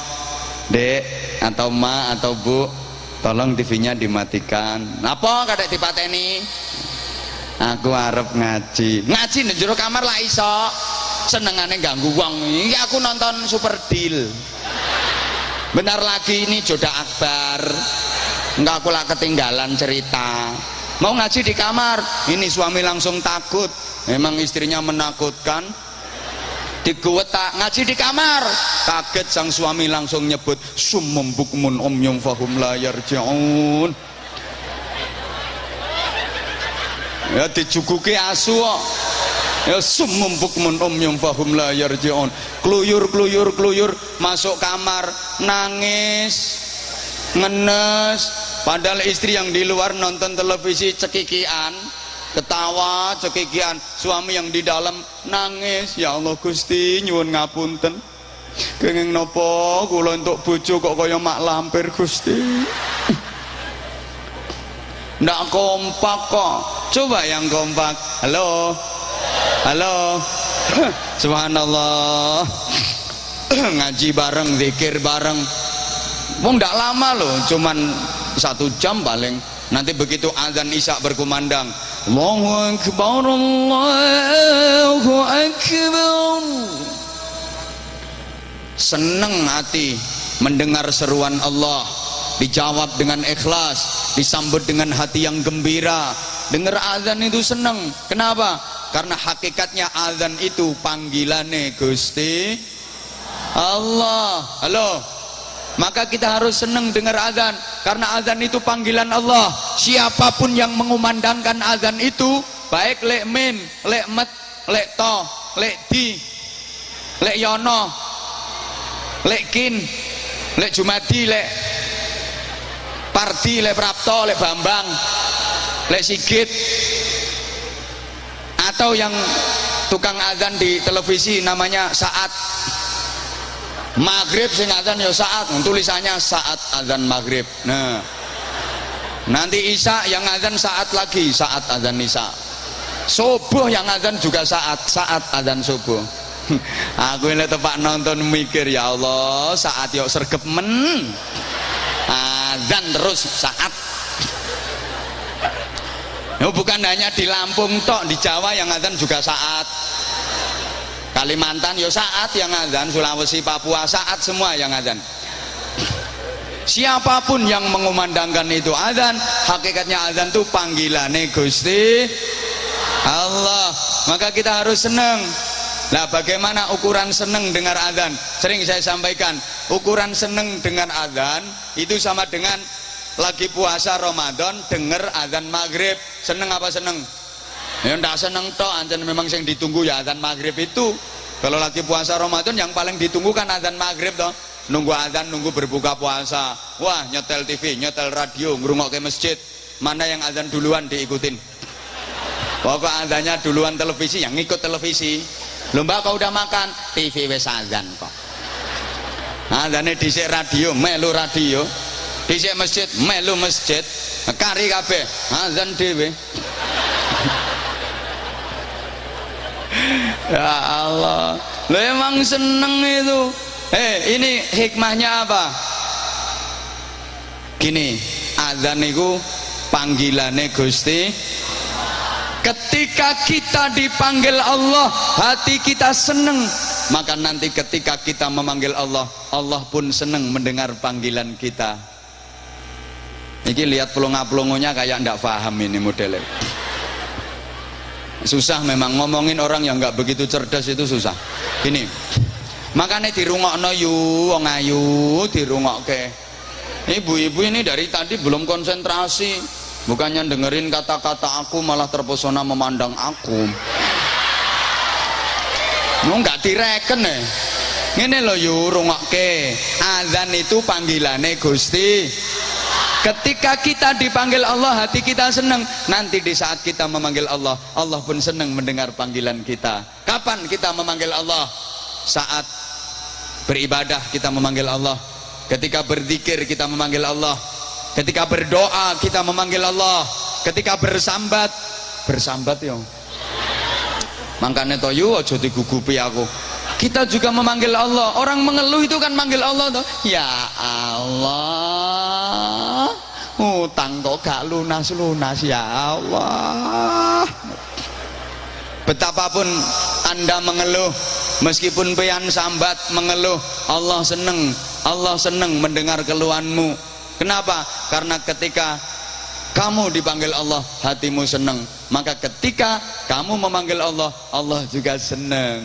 dek atau ma atau bu, tolong TV-nya dimatikan. Lapo kadek dipateni? Aku arep ngaji. Ngaji nang jero kamar lah iso. Senengane ganggu wong. Iki aku nonton Super Deal. Bentar lagi ini Joda Akbar, enggak aku lah ketinggalan cerita. Mau ngaji di kamar, ini suami langsung takut, memang istrinya menakutkan. Diguwetak ngaji di kamar, kaget sang suami langsung nyebut summum bukmun umyum fahum la yarji'un. Ya dijuguki asu kok. Ya summum bukmun umyum fahum la yarji'un. Kluyur masuk kamar, nangis, ngenes, padahal istri yang di luar nonton televisi cekikian, ketawa cekikian, suami yang di dalam nangis. Ya Allah Gusti nyuwun ngapunten, kenging nopo kula entuk bojo kok kaya mak lampir Gusti. Ndak kompak kok, coba yang kompak. Halo, halo. Subhanallah. Ngaji bareng, zikir bareng. Wong ndak lama loh, cuman 1 jam paling. Nanti begitu azan isya berkumandang, Allahu Akbar, Allahu Akbar. Seneng hati mendengar seruan Allah, dijawab dengan ikhlas, disambut dengan hati yang gembira. Dengar azan itu seneng. Kenapa? Karena hakikatnya azan itu panggilannya Gusti Allah. Halo, maka kita harus senang dengar azan, karena azan itu panggilan Allah. Siapapun yang mengumandangkan azan itu, baik lek min, lek met, lek to, lek di, lek yono, lek kin, lek jumadi, lek pardi, lek prapto, lek bambang, lek sigit, atau yang tukang azan di televisi namanya Saat maghrib, sing azan ya Saat, tulisannya Saat azan maghrib. Nah, nanti isya yang azan Saat lagi, Saat azan isya. Subuh yang azan juga Saat azan subuh. Aku ini tepak nonton mikir, ya Allah, Saat yuk sergep men, azan terus Saat. Bukan hanya di Lampung tok, di Jawa yang azan juga Saat, Kalimantan ya Saat yang azan, Sulawesi, Papua Saat, semua yang azan. Siapapun yang mengumandangkan itu azan, hakikatnya azan itu panggilannya Gusti Allah. Maka kita harus senang. Nah, bagaimana ukuran senang dengar azan? Sering saya sampaikan, ukuran senang dengar azan itu sama dengan lagi puasa Ramadan dengar azan maghrib. Seneng apa seneng? Ya ndak seneng toh, anjen memang yang ditunggu ya azan maghrib itu. Kalau lagi puasa Ramadan yang paling ditunggu kan azan maghrib toh. Nunggu azan, nunggu berbuka puasa. Wah, nyetel TV, nyetel radio, ngrungokke masjid. Mana yang azan duluan diikutin. Pokok azannya duluan televisi, yang ngikut televisi. Lho Mbak, kau udah makan? TV wis azan kok. Azane dhisik radio, melu radio. Dhisik masjid, melu masjid. Kari kabeh, azan dhewe. Ya Allah, lo emang seneng itu. Ini hikmahnya apa? Gini, azan itu Panggilane Gusti. Ketika kita dipanggil Allah, hati kita seneng. Maka nanti ketika kita memanggil Allah, Allah pun seneng mendengar panggilan kita. Ini lihat pelongo-pelongonya kayak ndak paham ini modelnya. Susah memang ngomongin orang yang nggak begitu cerdas itu susah. Ini makanya dirungokno yu wong ayu dirungokke. Ibu-ibu ini dari tadi belum konsentrasi. Bukannya dengerin kata-kata aku malah terpesona memandang aku. Nggak direken ya. Ngene lho yu rungokke. Azan itu panggilannya Gusti. Ketika kita dipanggil Allah, hati kita senang. Nanti di saat kita memanggil Allah, Allah pun senang mendengar panggilan kita. Kapan kita memanggil Allah? Saat beribadah kita memanggil Allah. Ketika berzikir kita memanggil Allah. Ketika berdoa kita memanggil Allah. Ketika bersambat yo. Makanya toh yo aja digugupi aku. Kita juga memanggil Allah. Orang mengeluh itu kan manggil Allah toh. Ya Allah, utang kok gak lunas-lunas ya Allah. Betapapun Anda mengeluh, meskipun pian sambat mengeluh, Allah seneng mendengar keluhanmu. Kenapa? Karena ketika kamu dipanggil Allah, hatimu senang. Maka ketika kamu memanggil Allah, Allah juga senang.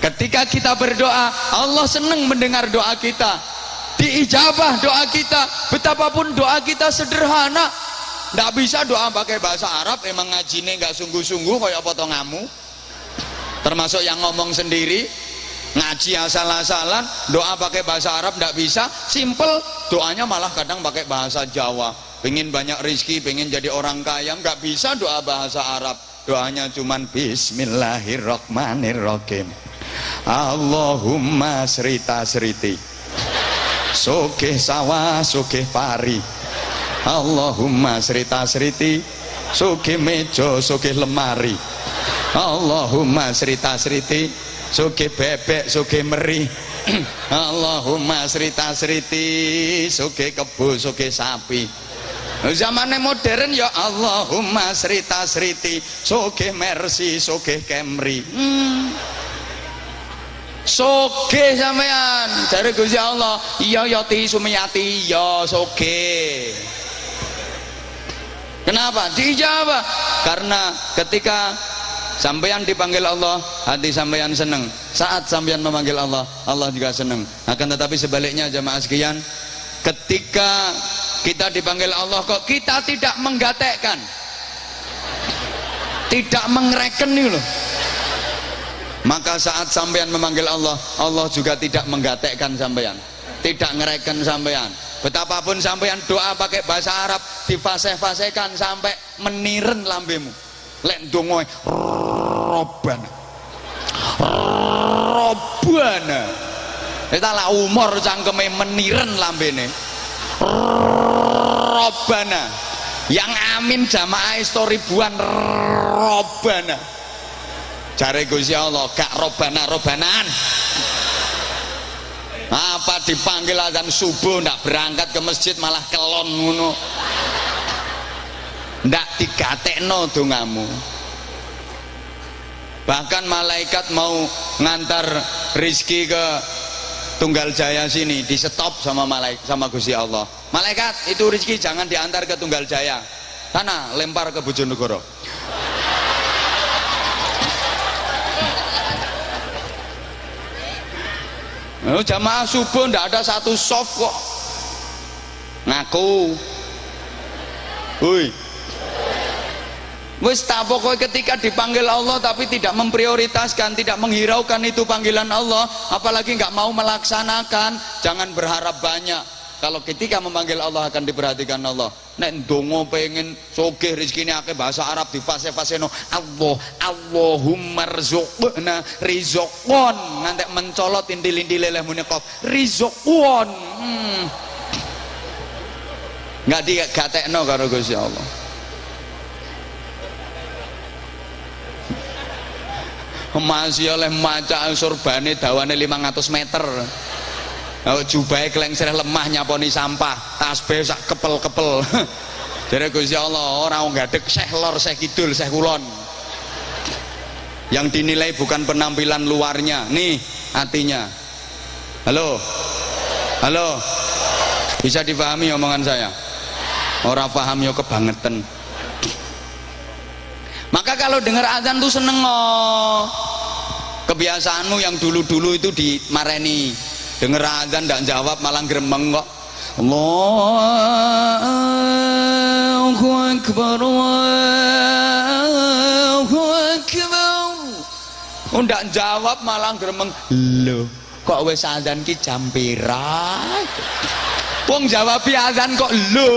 Ketika kita berdoa, Allah senang mendengar doa kita. Diijabah doa kita. Betapapun doa kita sederhana. Tidak bisa doa pakai bahasa Arab. Emang ngajine nggak sungguh-sungguh kayak potongamu. Termasuk yang ngomong sendiri. Ngaji asal-asalan, doa pakai bahasa Arab tidak bisa, simple, doanya malah kadang pakai bahasa Jawa. Pengen banyak rezeki, pengen jadi orang kaya, nggak bisa doa bahasa Arab. Doanya cuman Bismillahirrahmanirrahim. Allahumma srita sriti, sugih sawah sugih pari. Allahumma srita sriti, sugih meja sugih lemari. Allahumma srita sriti, sugih bebek, sugih meri. Allahumma srita sriti, sugih kebo, sugih sapi. Zamannya modern ya Allahumma srita sriti, sugih Mercy, sugih Camry. Sugih sampean dari Gusti Allah. Iya yati sumiyati, ya sugih. Kenapa? Dijawab karena ketika sampeyan dipanggil Allah, hati sampeyan senang. Saat sampeyan memanggil Allah, Allah juga senang. Akan tetapi sebaliknya jamaah sekalian, ketika kita dipanggil Allah kok kita tidak menggatekkan, tidak mengereken nih loh. Maka saat sampeyan memanggil Allah, Allah juga tidak menggatekkan sampeyan, tidak ngereken sampeyan. Betapapun sampeyan doa pakai bahasa Arab, difasih-fasihkan sampai meniren lambemu. Lek ndonga Robbana kita lah umur cangkeme meniren lambene. Robbana yang amin jamaah ribuan. Robbana jare Gusti Allah gak robbana-robbanaan. Apa dipanggil azan subuh ndak berangkat ke masjid malah kelon ngono. Ndak digatekno dongamu. Bahkan malaikat mau ngantar rizki ke Tunggal Jaya sini, di stop sama Gusti Allah. Malaikat, itu rizki jangan diantar ke Tunggal Jaya, sana lempar ke Bojonegoro. Jamaah subuh ndak ada satu soft kok ngaku. Woi, wis tak pokoknya ketika dipanggil Allah tapi tidak memprioritaskan, tidak menghiraukan itu panggilan Allah, apalagi nggak mau melaksanakan, jangan berharap banyak. Kalau ketika memanggil Allah akan diperhatikan Allah. Nek ndonga pengen sugih rezekine akeh bahasa Arab di fase-faseno Allah, Allahumma rzuqna rizqan, ngantek mencolot indil-indil leleh muni qaf rizqan. Enggak digatekno karo Gusti Allah. Masih oleh maca surbane dawane 500 meter. Jubahe klengsreh lemah nyaponi sampah, tasbih sak kepel-kepel. Jare Gusti Allah ora ngadeg Syekh lor, Syekh kidul, Syekh kulon. Yang dinilai bukan penampilan luarnya, nih hatinya. Halo, halo, bisa dipahami omongan saya? Orang paham yo kebangetan. Maka kalau dengar azan tuh seneng oh. Kebiasaanmu yang dulu-dulu itu dimareni. Dengar azan ndak jawab malah gremeng kok. Allahu Akbar, Allahu Akbar. Oh ndak jawab malah gremeng. Loh, kok wis azan ki jam pira? Wong jawab azan kok lho.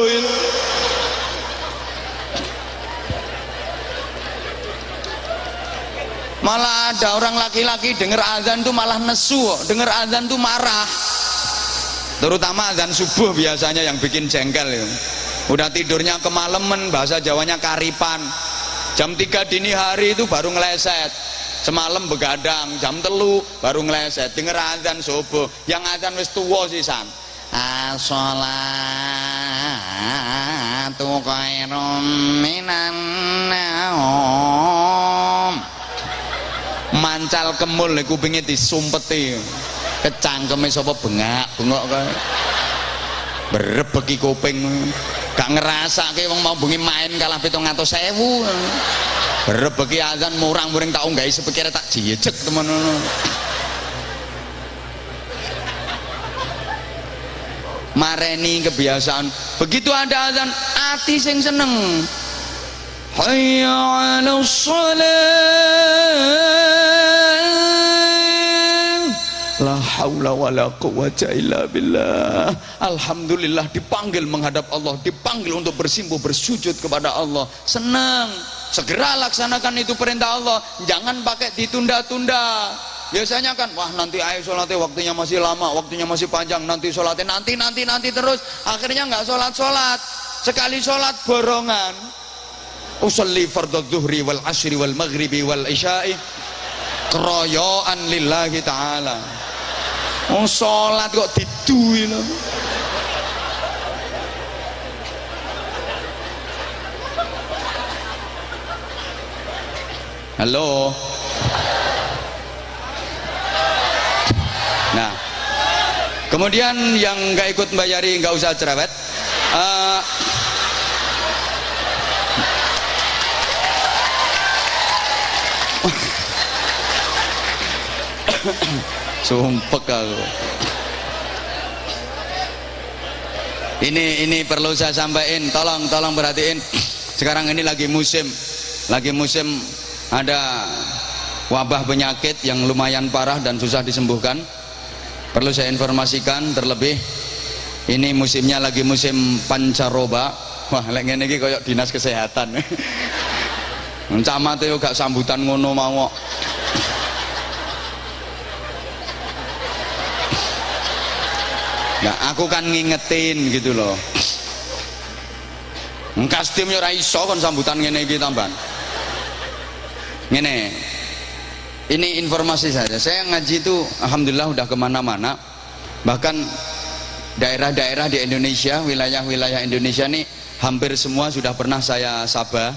Malah ada orang laki-laki dengar azan tuh malah nesu, dengar azan tuh marah. Terutama azan subuh biasanya yang bikin jengkel ya. Udah tidurnya kemalaman, bahasa Jawanya karipan. Jam 3 dini hari itu baru ngeleset. Semalam begadang, jam 3 baru ngeleset. Dengar azan subuh, yang azan wis tuwa sisan. As-sholatu khairum minan naum. Mancal kemul kupinge disumpeti. Kecangkeme sapa bengak-bengok kae. Berebeki kuping. Gak ngerasake wong mau bengi main kalah 700.000. Berebeki azan murang-muring tak unggahi sepikire tak jejeg temen ngono. Mareni kebiasaan. Begitu ada azan, ati sing seneng. Hayya 'alas shalah. La haula wala quwwata illa billah. Alhamdulillah dipanggil menghadap Allah, dipanggil untuk bersimpuh bersujud kepada Allah. Senang. Segera laksanakan itu perintah Allah. Jangan pakai ditunda-tunda. Biasanya kan, wah nanti ayo sholatnya waktunya masih lama, waktunya masih panjang, nanti sholatnya nanti terus. Akhirnya nggak sholat. Sekali sholat borongan. Usolli fardhu dzuhri wal asri wal maghribi wal isya'i keroyoan lillahi ta'ala. Oh sholat kok diduwi lho. Halo. Nah, kemudian yang nggak ikut bayari nggak usah cerewet. Sumpek aku. Ini perlu saya sampaikan. Tolong perhatiin. Sekarang ini lagi musim ada wabah penyakit yang lumayan parah dan susah disembuhkan. Perlu saya informasikan terlebih ini musimnya lagi musim pancaroba. Wah, lek ngene iki koyo dinas kesehatan. Camat yo gak sambutan ngono mau. Nah, aku kan ngingetin gitu loh. Kastim yo ora iso kon sambutan ngene iki tambahan. Ngene. Ini informasi saja. Saya ngaji itu alhamdulillah udah kemana-mana. Bahkan daerah-daerah di Indonesia, wilayah-wilayah Indonesia nih hampir semua sudah pernah saya sabah.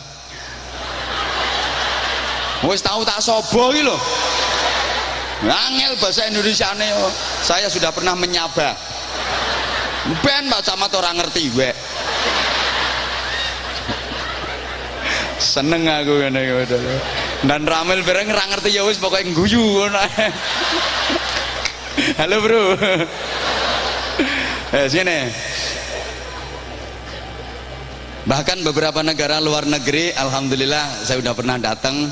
Wis tahu tak sobo iki lho. Angel bahasa Indonesiane saya sudah pernah menyabah. Ben Pak Camat orang ngerti wek. Seneng aku ngene iki. Dan Ramil bareng ora ngerti ya wis pokoke ngguyu ngono. Halo, Bro. Sini. Bahkan beberapa negara luar negeri alhamdulillah saya udah pernah datang.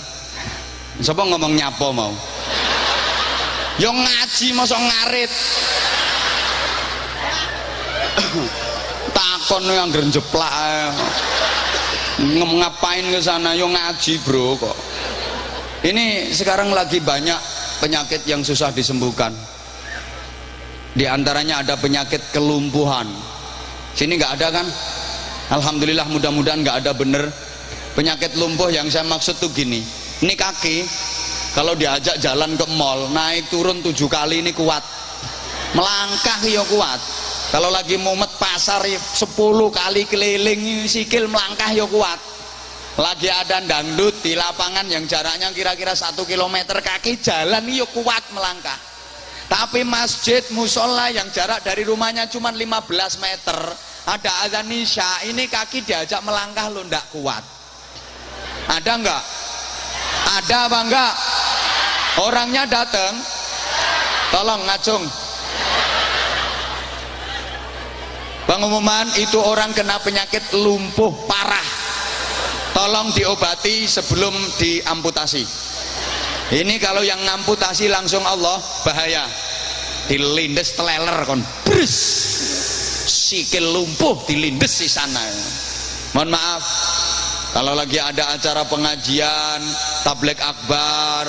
Sapa ngomong nyapo mau? Yo ngaji mosok ngarit. Takon yang jeplak ngapain ke sana yo ngaji bro kok. Ini sekarang lagi banyak penyakit yang susah disembuhkan. Di antaranya ada penyakit kelumpuhan. Sini nggak ada kan? Alhamdulillah mudah-mudahan nggak ada bener. Penyakit lumpuh yang saya maksud tuh gini. Ini kaki kalau diajak jalan ke mall naik turun 7 kali ini kuat. Melangkah yo kuat. Kalau lagi mumet pasar 10 kali keliling sikil melangkah ya kuat. Lagi ada dangdut di lapangan yang jaraknya kira-kira 1 kilometer kaki jalan ya kuat melangkah. Tapi masjid musola yang jarak dari rumahnya cuma 15 meter, ada azan isya, ini kaki diajak melangkah lo ndak kuat. Ada enggak? Ada apa enggak? Orangnya datang, tolong ngacung. Pengumuman itu orang kena penyakit lumpuh parah, tolong diobati sebelum diamputasi. Ini kalau yang ngamputasi langsung Allah bahaya, dilindes teleler kon brus, sikil lumpuh dilindes di sana. Mohon maaf kalau lagi ada acara pengajian tabligh akbar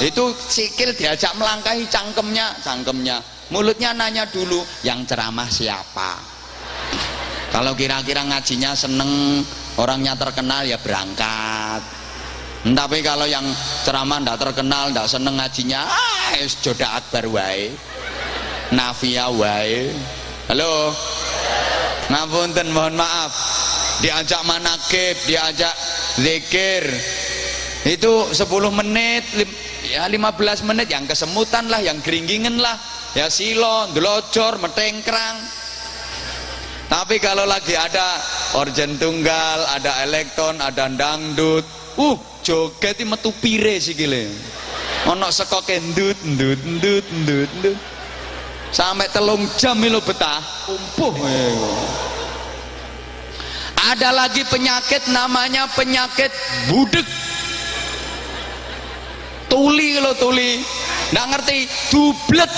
itu sikil diajak melangkahi cangkemnya, mulutnya nanya dulu yang ceramah siapa. Kalau kira-kira ngajinya seneng, orangnya terkenal ya berangkat. Tapi kalau yang ceramah ndak terkenal, ndak seneng ngajinya, joda akbar wae, nafia wae. Halo, ngapunten, mohon maaf. Diajak manakib, diajak zikir, itu 10 menit, ya 15 menit yang kesemutan lah, yang geringgingan lah, ya silo, ndelojor, metengkrang. Tapi kalau lagi ada organ tunggal, ada elektron, ada dangdut, joget itu metu pire sikile. Ono sekoke ndut sampai 3 jam lo betah umpuh. Ada lagi penyakit namanya penyakit budek. Tuli lo tuli, nggak ngerti, dublet.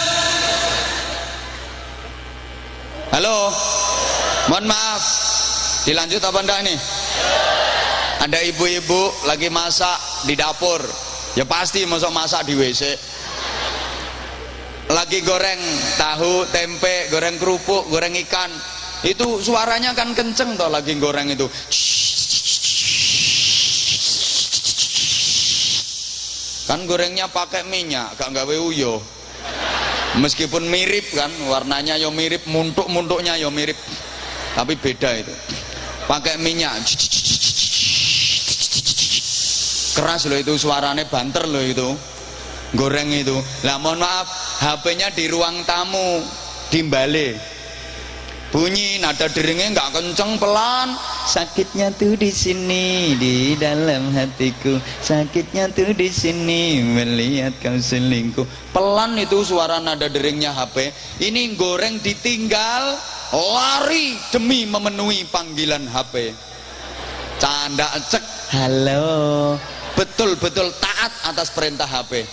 Halo, mohon maaf, dilanjut apa enggak ini? Ada ibu-ibu lagi masak di dapur, ya pasti masak di WC. Lagi goreng tahu, tempe, goreng kerupuk, goreng ikan, itu suaranya kan kenceng toh lagi goreng itu. Kan gorengnya pakai minyak, gak gawe uyuh. Meskipun mirip kan, warnanya yo mirip, muntuk-muntuknya yo mirip, tapi beda itu. Pakai minyak, keras loh itu suaranya, banter loh itu, goreng itu. Lah mohon maaf, HP-nya di ruang tamu, dimbale, bunyi nada deringnya nggak kenceng, pelan. Sakitnya tuh di sini, di dalam hatiku. Sakitnya tuh di sini, melihat kau selingkuh. Pelan itu suara nada deringnya HP. Ini goreng ditinggal, lari demi memenuhi panggilan HP. Canda cek, halo. Betul-betul taat atas perintah HP,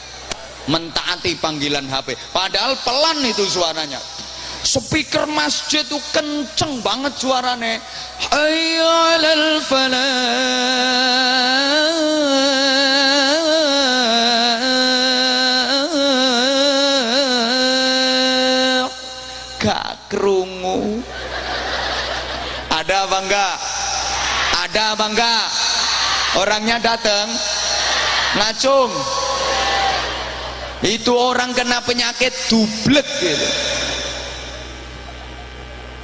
mentaati panggilan HP. Padahal pelan itu suaranya. Speaker masjid itu kenceng banget suaranya. Hayya 'alal falah. Gak kerungu. Ada apa enggak? Ada apa enggak? Orangnya datang ngacung. Itu orang kena penyakit dublek gitu.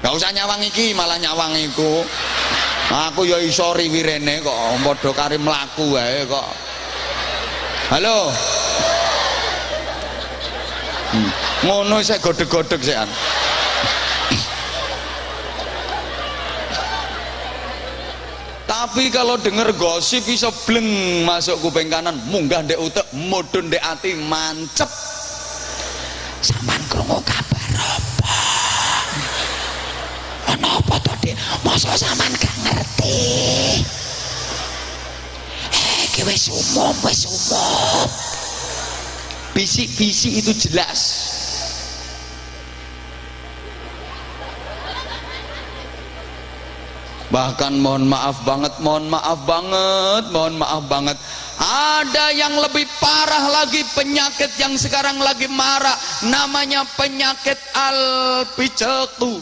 Gak usah nyawang iki, malah nyawang iku. Aku ya iso riwirene kok, padha kari mlaku wae kok. Halo. Ngono sik godheg-godheg sekan. Tapi kalau denger gosip bisa bleng masuk kuping kanan, munggah ndek utek, mudhun ndek ati, mancep. Sampeyan krungu kabar apa? Kenapa tadi? Masa sampean gak ngerti? Iki wis umum, wis umum. Bisik-bisik itu jelas. Bahkan mohon maaf banget, mohon maaf banget, mohon maaf banget. Ada yang lebih parah lagi, penyakit yang sekarang lagi marak, namanya penyakit al-bicetu.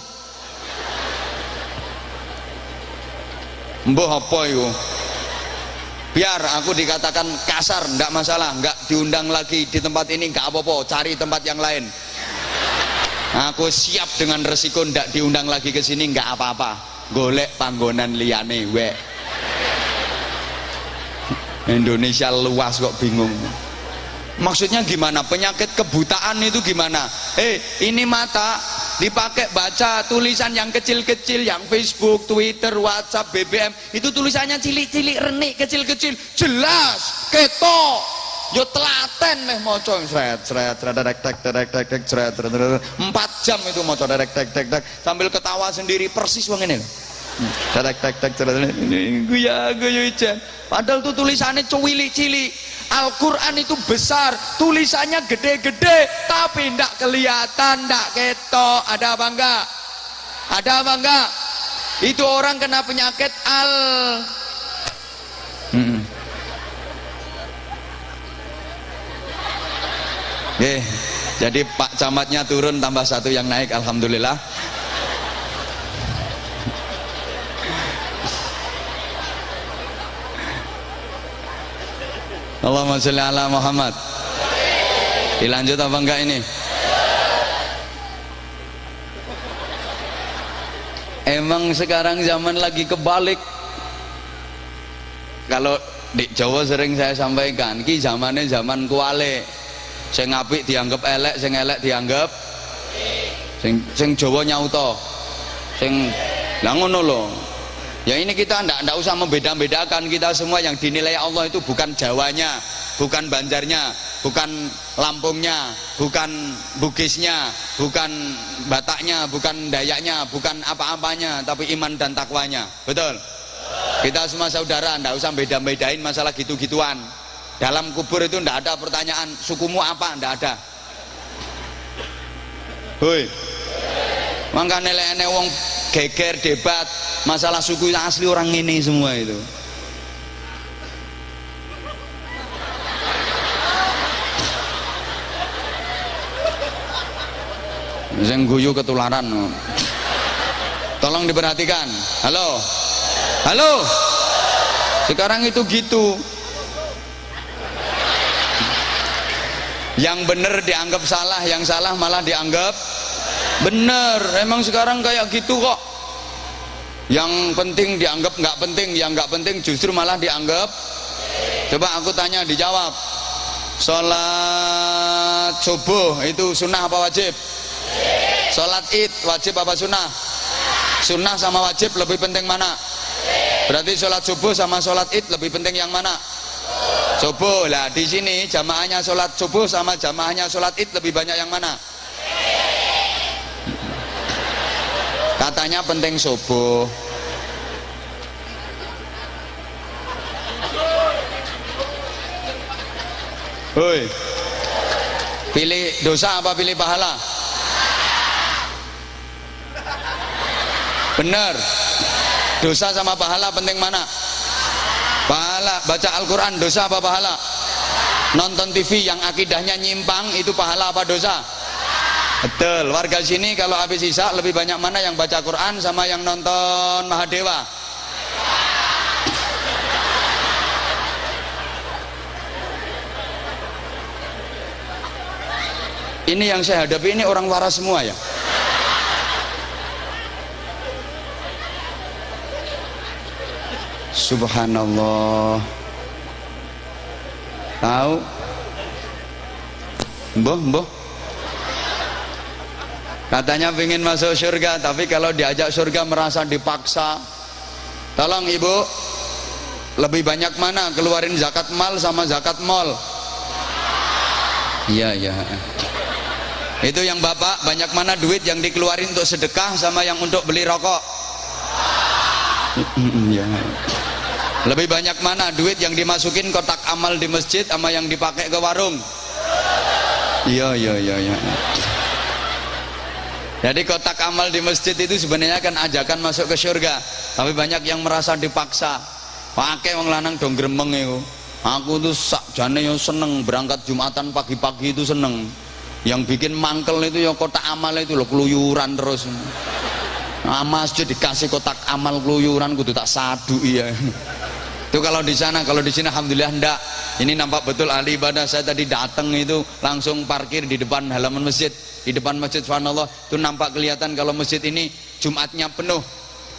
Mbah apa itu? Biar aku dikatakan kasar, enggak masalah, enggak diundang lagi di tempat ini, enggak apa-apa, cari tempat yang lain. Aku siap dengan resiko ndak diundang lagi ke sini, nggak apa-apa. Golek panggonan liyane wek. Indonesia luas kok bingung. Maksudnya gimana? Penyakit kebutaan itu gimana? Ini mata dipakai baca tulisan yang kecil-kecil, yang Facebook, Twitter, WhatsApp, BBM, itu tulisannya cilik-cilik, renik, kecil-kecil, jelas, ketok. Yo telaten meh maca sret 4 jam itu maca tek sambil ketawa sendiri persis wong ngene. Tek guya ijen. Padahal tuh tulisannya cilik-cilik. Al-Quran itu besar, tulisannya gede-gede, tapi ndak kelihatan, ndak ketok. Ada apa enggak? Ada apa enggak? Itu orang kena penyakit jadi Pak Camatnya turun, tambah 1 yang naik, alhamdulillah. Allahumma sholli ala Muhammad. Dilanjut apa enggak ini? Emang sekarang zaman lagi kebalik. Kalau di Jawa sering saya sampaikan, ki zamannya zaman kuale. Sing apik dianggap elek, sing elek dianggap sing Jawa nyauto. Sing lah ngono lho. Ya ini kita ndak usah membeda-bedakan, kita semua yang dinilai Allah itu bukan Jawanya, bukan Banjarnya, bukan Lampungnya, bukan Bugisnya, bukan Bataknya, bukan Dayaknya, bukan apa-apanya, tapi iman dan takwanya. Betul? Kita semua saudara, ndak usah beda-bedain masalah gitu-gituan. Dalam kubur itu ndak ada pertanyaan sukumu apa, ndak ada. Hoi. Mangkane lek ene wong geger debat masalah suku asli orang ini semua itu. Sing guyu ketularan. Tolong diperhatikan. Halo. Halo. Sekarang itu gitu. Yang benar dianggap salah, yang salah malah dianggap bener. Emang sekarang kayak gitu kok. Yang penting dianggap nggak penting, yang nggak penting justru malah dianggap. Coba aku tanya, dijawab. Sholat subuh itu sunnah apa wajib? Sholat id wajib apa sunnah? Sunnah sama wajib lebih penting mana? Berarti sholat subuh sama sholat id lebih penting yang mana? Subuh. Lah di sini jamaahnya sholat subuh sama jamaahnya sholat id lebih banyak yang mana? Katanya penting subuh. Hoi. Pilih dosa apa pilih pahala? Bener. Dosa sama pahala penting mana? Pahala. Baca Al-Quran dosa apa pahala? Nonton TV yang akidahnya nyimpang itu pahala apa dosa? Betul. Warga sini kalau habis isya lebih banyak mana yang baca Quran sama yang nonton Mahadewa? Ini yang saya hadapi ini orang waras semua ya. Subhanallah. Tahu? Mbah. Katanya pengen masuk surga, tapi kalau diajak surga merasa dipaksa. Tolong ibu, lebih banyak mana keluarin zakat mal sama zakat mall? Iya. Itu yang bapak, banyak mana duit yang dikeluarin untuk sedekah sama yang untuk beli rokok? Iya. Lebih banyak mana duit yang dimasukin kotak amal di masjid sama yang dipakai ke warung? Iya. Jadi kotak amal di masjid itu sebenarnya kan ajakan masuk ke surga, tapi banyak yang merasa dipaksa. Pakai wong lanang dong gremeng itu. Aku tuh sakjane yo seneng berangkat Jumatan pagi-pagi itu seneng. Yang bikin mangkel itu ya kotak amal itu loh, keluyuran terus. Nah, masjid dikasih kotak amal keluyuran kudu tak sadu iya. Itu kalau di sana, kalau di sini alhamdulillah enggak. Ini nampak betul ahli ibadah. Saya tadi datang itu langsung parkir di depan halaman masjid. Di depan masjid, subhanallah, itu nampak kelihatan kalau masjid ini Jumatnya penuh.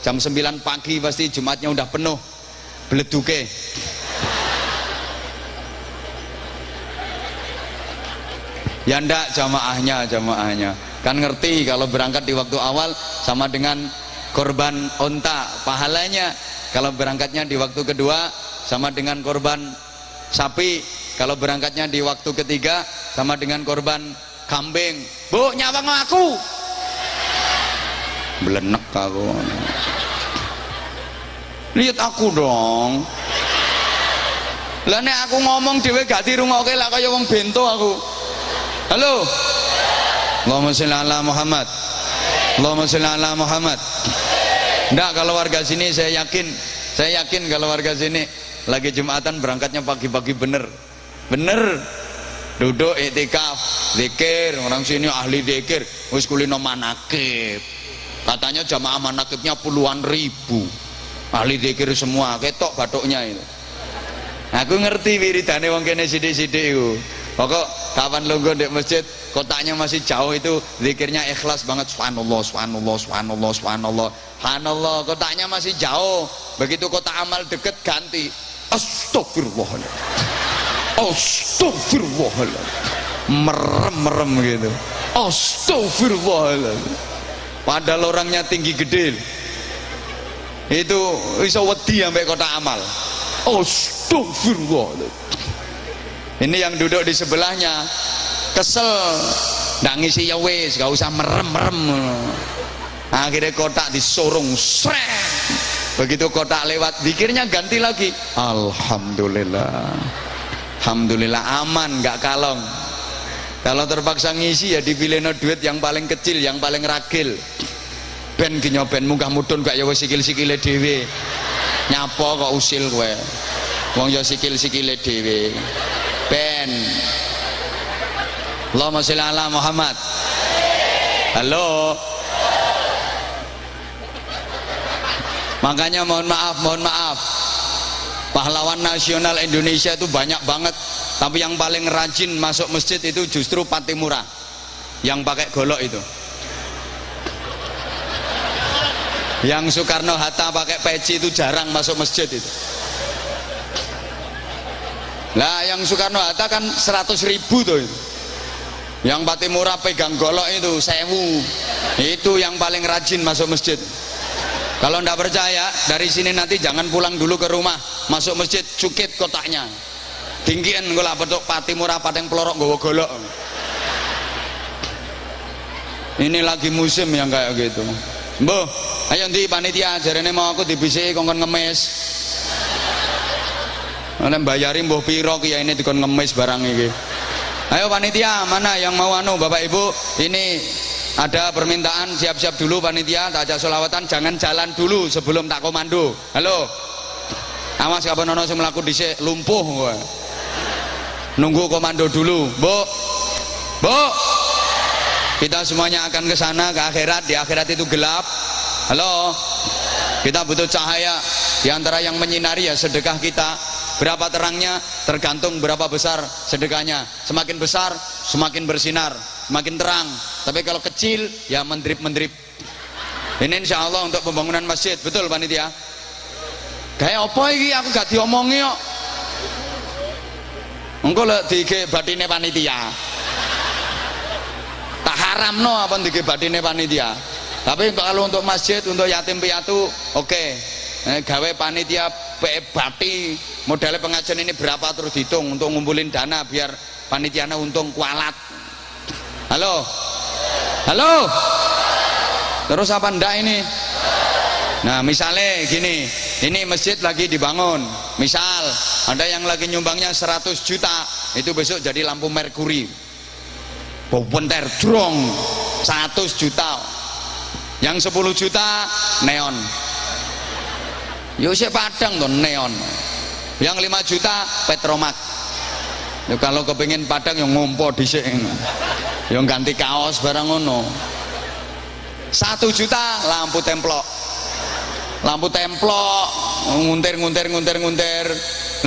Jam 9 pagi pasti Jumatnya udah penuh. Beleduke. Ya ndak jamaahnya. Kan ngerti kalau berangkat di waktu awal sama dengan korban onta pahalanya. Kalau berangkatnya di waktu kedua sama dengan korban sapi. Kalau berangkatnya di waktu ketiga sama dengan korban kambing. Bu, nyawang aku. Belenek aku. Lihat aku dong. Lah nek aku ngomong dhewe gak dirungokke lah kaya wong bento aku. Halo. Allahumma sholli ala Muhammad. Allahumma sholli ala Muhammad. Nggak, kalau warga sini saya yakin kalau warga sini lagi Jumatan berangkatnya pagi-pagi bener duduk iktikaf zikir. Orang sini ahli zikir wis kulino manakib, katanya jamaah manakibnya puluhan ribu, ahli zikir semua, ketok batuknya itu. Aku ngerti wiridane wong kene sithik-sithik iku. Pokok kapan lungguh di masjid kotaknya masih jauh itu zikirnya ikhlas banget, subhanallah subhanallah subhanallah subhanallah subhanallah. Kotaknya masih jauh, begitu kotak amal deket ganti astagfirullahaladzim astagfirullahaladzim, merem gitu, astagfirullahaladzim. Padahal orangnya tinggi gede itu bisa wedi sampai kotak amal, astagfirullahaladzim. Ini yang duduk di sebelahnya kesel, nggak ngisi ya wes, gak usah merem. Akhirnya kotak disorong, srek. Begitu kotak lewat, zikirnya ganti lagi. Alhamdulillah, alhamdulillah aman, nggak kalong. Kalau terpaksa ngisi ya dipilih duit yang paling kecil, yang paling ragil. Ben ginyoben munggah mudun gak ya wes sikil-sikile dhewe. Nyapo kok usil kowe. Wong ya sikil-sikile dhewe. Ben. Allahumma sholli ala Muhammad. Halo. Makanya mohon maaf. Pahlawan nasional Indonesia itu banyak banget, tapi yang paling rajin masuk masjid itu justru Patimura. Yang pakai golok itu. Yang Soekarno Hatta pakai peci itu jarang masuk masjid itu. Lah yang Soekarno Hatta kan 100.000 tuh itu. Yang Patimura pegang golok itu 1000. Itu yang paling rajin masuk masjid. Kalau ndak percaya, dari sini nanti jangan pulang dulu ke rumah, masuk masjid cukit kotaknya. Tinggian gula petuk Patimura pateng pelorok nggawa golok. Ini lagi musim yang kayak gitu. Mbah, ayo ndi panitia jarene mau aku dibisiki kongkon ngemis. Ana bayari mbuh pira kiyaine dikon ngemis barang iki. Ayo panitia, mana yang mau anu Bapak Ibu, ini ada permintaan, siap-siap dulu panitia, tak ajak sholawatan, jangan jalan dulu sebelum tak komando. Halo. Awas kapan ono sing mlaku dhisik lumpuh kowe. Nunggu komando dulu, Bu. Bu. Kita semuanya akan ke sana, ke akhirat. Di akhirat itu gelap. Halo. Kita butuh cahaya. Di antara yang menyinari ya sedekah kita. Berapa terangnya tergantung berapa besar sedekahnya. Semakin besar semakin bersinar, semakin terang. Tapi kalau kecil ya mendrip-mendrip. Ini insya Allah untuk pembangunan masjid. Betul panitia? Kayak apa ini aku gak diomongi kok. Engko lek dike batine panitia. Tak haramno apa dike batine panitia. Tapi kalau untuk masjid, untuk yatim piatu, oke. Gawe panitia bati modalnya pengajian ini berapa terus dihitung untuk ngumpulin dana biar panitianya untung kualat. Halo. Halo. Terus apa ndak ini? Nah misalnya gini, ini masjid lagi dibangun, misal ada yang lagi nyumbangnya 100 juta, itu besok jadi lampu merkuri bobenter drong 100 juta, yang 10 juta neon, yusik padang tuh neon, yang 5 juta petromak. Ya, kalau kepingin padang yang ngompo dhisik, yang ganti kaos barang ngono. 1 juta lampu templok. lampu templok, nguntir 500.000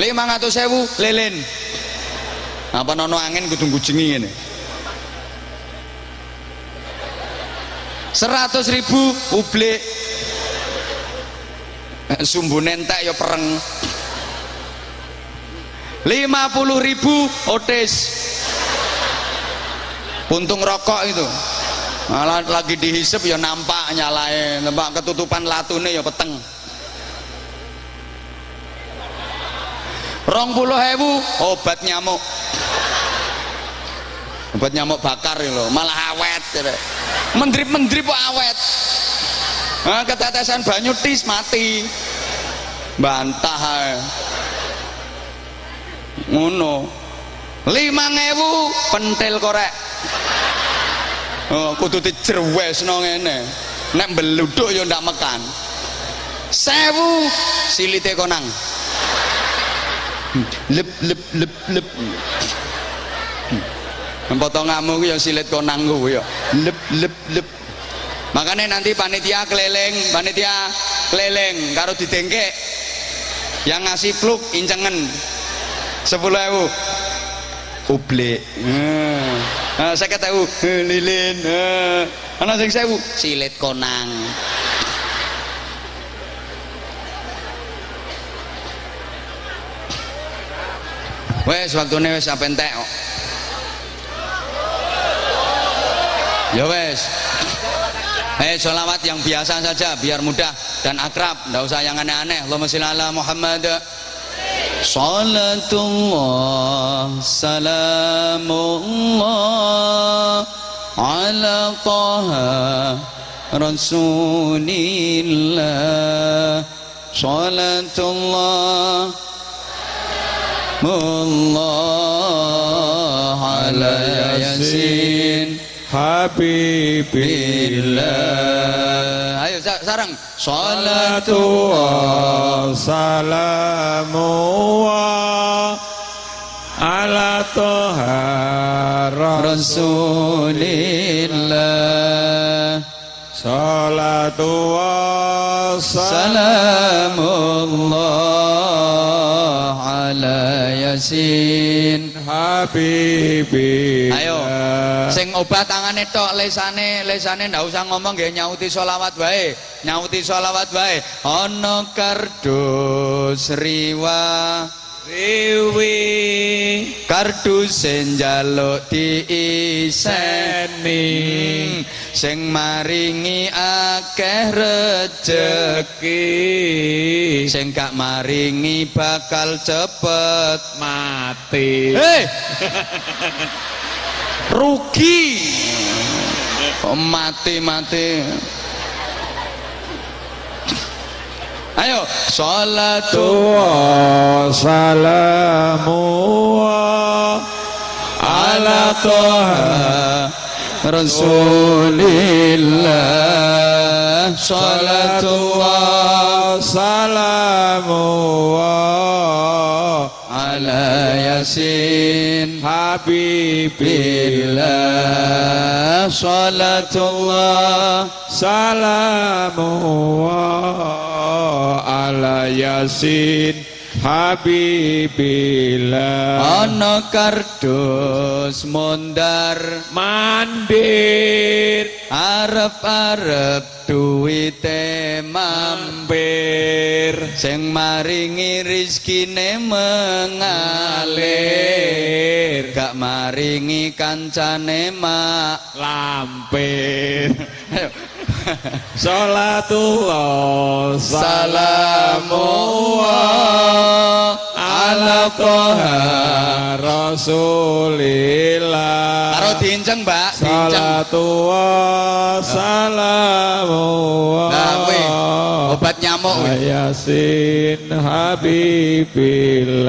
lilin. Apa nono angin kudu gujengi ngene. 100.000 ublik. Sumbune entek ya pereng. 50.000 otis. Puntung rokok itu. Malah lagi dihisep ya nampak nyalae, nampak ketutupan latune ya peteng. 20.000 obat nyamuk. Obat nyamuk bakar lho, malah awet. Mendrip-mendrip kok awet. Nah, ketetesan banyu tis mati. Bantah ae. Ngono. 5.000 pentil korek. Oh, kudu dijerwesno ngene. Nek mbeluduk ya ndak mekan. 1.000 silite konang. Lep. Potonganmu ya silit konang ku ya. Lep. Makanya nanti panitia keliling karo didengkek. Yang ngasih pluk incengen 10.000 ublik. 50.000 lilin. Ana sing 1.000 silit konang. Wes waktune wis apa entek kok. Ya wes. Sholawat yang biasa saja biar mudah dan akrab, enggak usah yang aneh-aneh. Allahumma sholli ala Muhammad. Salatullah salamullah ala taha rasulillah. Salatullah Allah ala yasin habibillah. Ayo sareng. Salatu salamu ala toha rasulillah. Salatu salamullah ala yasin habibillah. Ayo sing obat tangane tok, lesane ndak usah ngomong nggih, nyauti sholawat wae. Ana kardus riwi kardus njaluk diiseni, sing maringi akeh rejeki, sing gak maringi bakal cepet mati. Rugi mati. Ayo salatu salamu ala toha rasulillah. Salatullah salamu ala yasin habibillah. Salatullah salamu ala yasin habibillah. Ana kardus mondar mandir arep-arep duwite mampir, sing maringi rizkine mengalir, gak maringi kancane mak lampir. Salatullah salamullah ala toha rasulillah. Karo diinceng mbak, diinceng. Salatullah salamullah. Nah kuwi obat nyamuk kuwi. Yasin habibillah.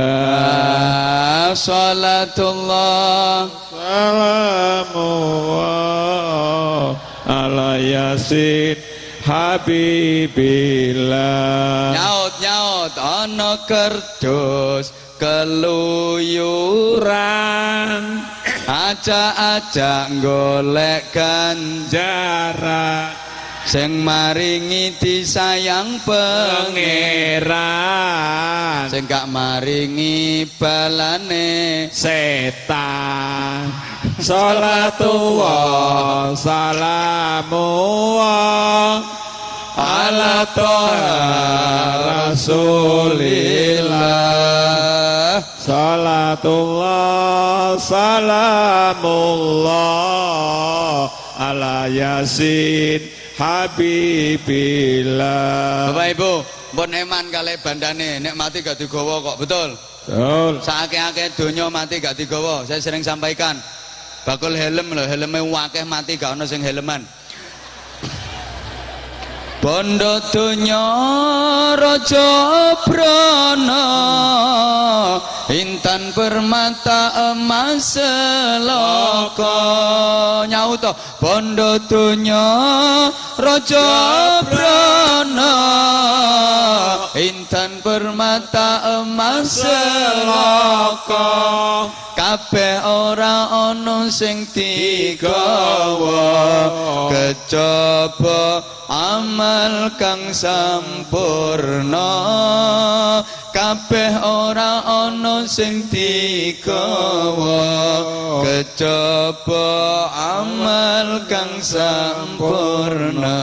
Salatullah salamullah ala yasin habibillah. Nyaut ana kerdus keluyuran, ajak golek ganjaran, sing maringi disayang pangeran sing gak maringi balane setan Salatullah salamullah ala toha rasulillah Salatullah salamullah ala yasin habibillah. Bapak Ibu, mbon eman kali bandane nek mati gak digawa kok, betul? Betul. Saake-ake donya mati gak digawa. Saya sering sampaikan. Bakul helm lho, helme wakeh mati gak ono sing helman. Bondo donya raja brana intan permata emas selaka nyaut to bondo donya raja brana intan permata emas selaka kabeh ora ana sing digawa kejaba amal kang sampurna kabeh ora ana sing digawa kejaba amal kang sampurna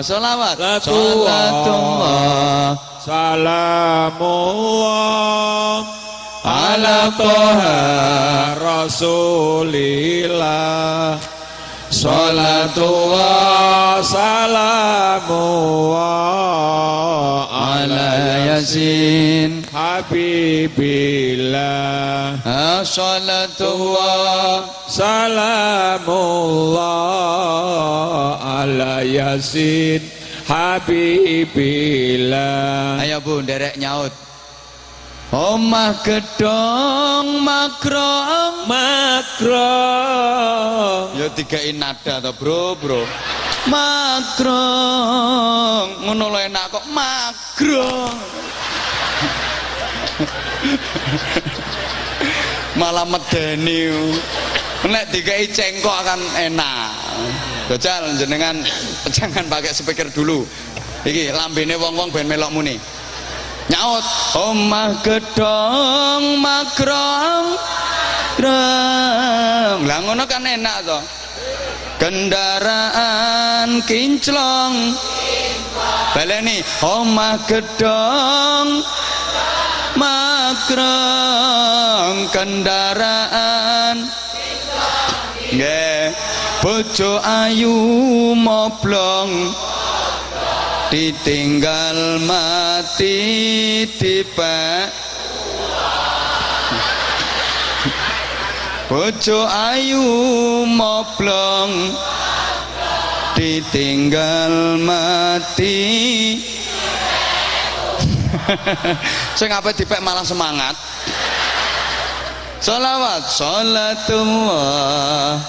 selawat salatullah salamullah ala toha rasulillah Salatullah salamullah ala yasin habibillah Salatullah salamullah ala yasin habibillah. Ayo Bu nderek nyaut omah gedong makrong Makrong ya digawe nada to bro makrong ngono lho enak kok makrong malah medeni nek digawe cengkok akan enak Bocah jenengan jangan pakai speaker dulu iki lambene wong-wong ben melok muni nyaut omah gedong makrong krong lah ngono kan enak to kendaraan kinclong baleni omah gedong makrong kendaraan nggih bojo ayu moblong ditinggal mati dipek bojo ayu moblong ditinggal mati sing ape dipek malah semangat sholawat sholatullah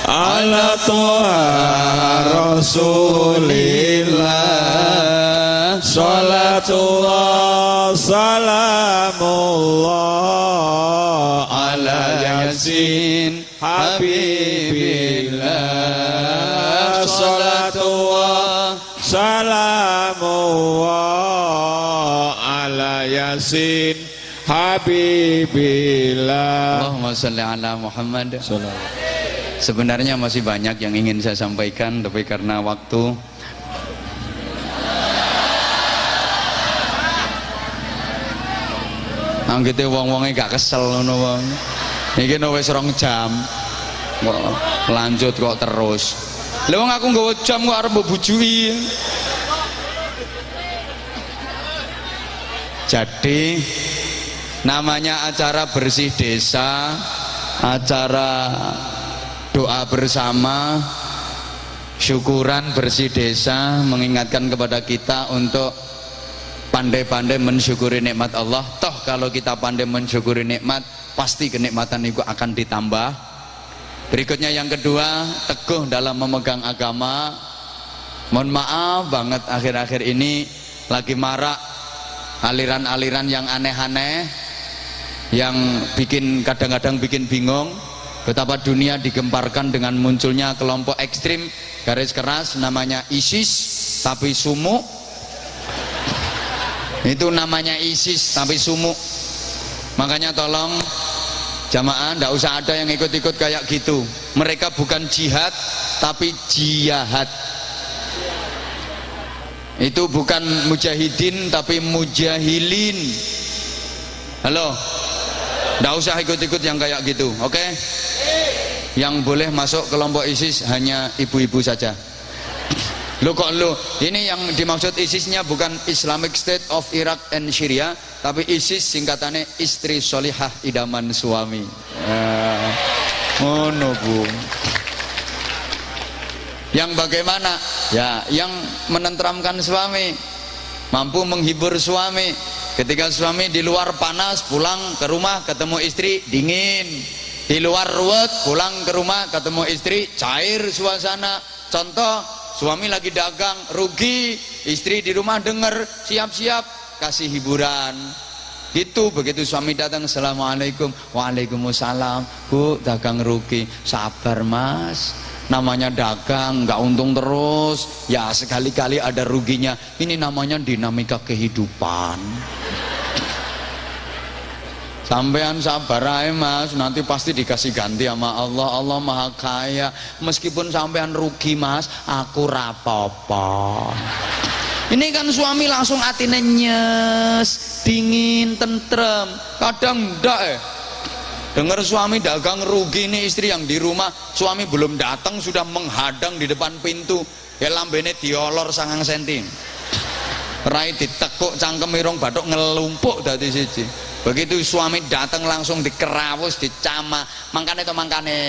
ala toha rasulillah Salatullah salamullah ala yasin habibillah Salatullah salamullah ala yasin habibillah. Allahumma sholli ala Muhammad. Sebenarnya masih banyak yang ingin saya sampaikan, tapi karena waktu anggite wong-wonge gak kesel ngono wong. Iki wis 2 jam. Kok lanjut kok terus. Lha wong aku nggawa jam kok arep mbok bujuki. Jadi namanya acara bersih desa, acara doa bersama, syukuran bersih desa, mengingatkan kepada kita untuk pandai-pandai mensyukuri nikmat Allah. Toh kalau kita pandai mensyukuri nikmat, pasti kenikmatan itu akan ditambah. Berikutnya yang kedua, teguh dalam memegang agama. Mohon maaf banget akhir-akhir ini lagi marak aliran-aliran yang aneh-aneh, yang kadang-kadang bikin bingung. betapa dunia digemparkan dengan munculnya kelompok ekstrim garis keras namanya ISIS tapi sumuk. Itu namanya ISIS tapi sumuk. Makanya tolong jamaah, ndak usah ada yang ikut-ikut kayak gitu. Mereka bukan jihad tapi jihad. Itu bukan mujahidin tapi mujahilin. Halo, ndak usah ikut-ikut yang kayak gitu, oke? Yang boleh masuk kelompok ISIS hanya ibu-ibu saja. Lo kok lo? Ini yang dimaksud ISISnya bukan Islamic State of Iraq and Syria, tapi ISIS singkatannya istri solihah idaman suami. Oh no bu. Yang bagaimana? Ya, yang menenteramkan suami, mampu menghibur suami. Ketika suami di luar panas, pulang ke rumah ketemu istri dingin. Di luar ruwet, pulang ke rumah ketemu istri cair suasana. Contoh, suami lagi dagang rugi, istri di rumah denger siap-siap kasih hiburan. Gitu, begitu suami datang, assalamualaikum, waalaikumsalam, bu dagang rugi, sabar mas. Namanya dagang nggak untung terus ya, sekali-kali ada ruginya. Ini namanya dinamika kehidupan. Sampean sabar aja mas, nanti pasti dikasih ganti sama Allah. Allah maha kaya. Meskipun sampean rugi mas, aku rapopo. Ini kan suami langsung atine nyes, dingin, tentrem. Kadang ndak dengar suami dagang rugi, ini istri yang di rumah, suami belum datang sudah menghadang di depan pintu. Ya lambene diolor 9 cm. Rai ditekuk cangkem irung bathuk ngelumpuk dadi siji. Begitu suami datang langsung dikerawus, dicama. Mangkane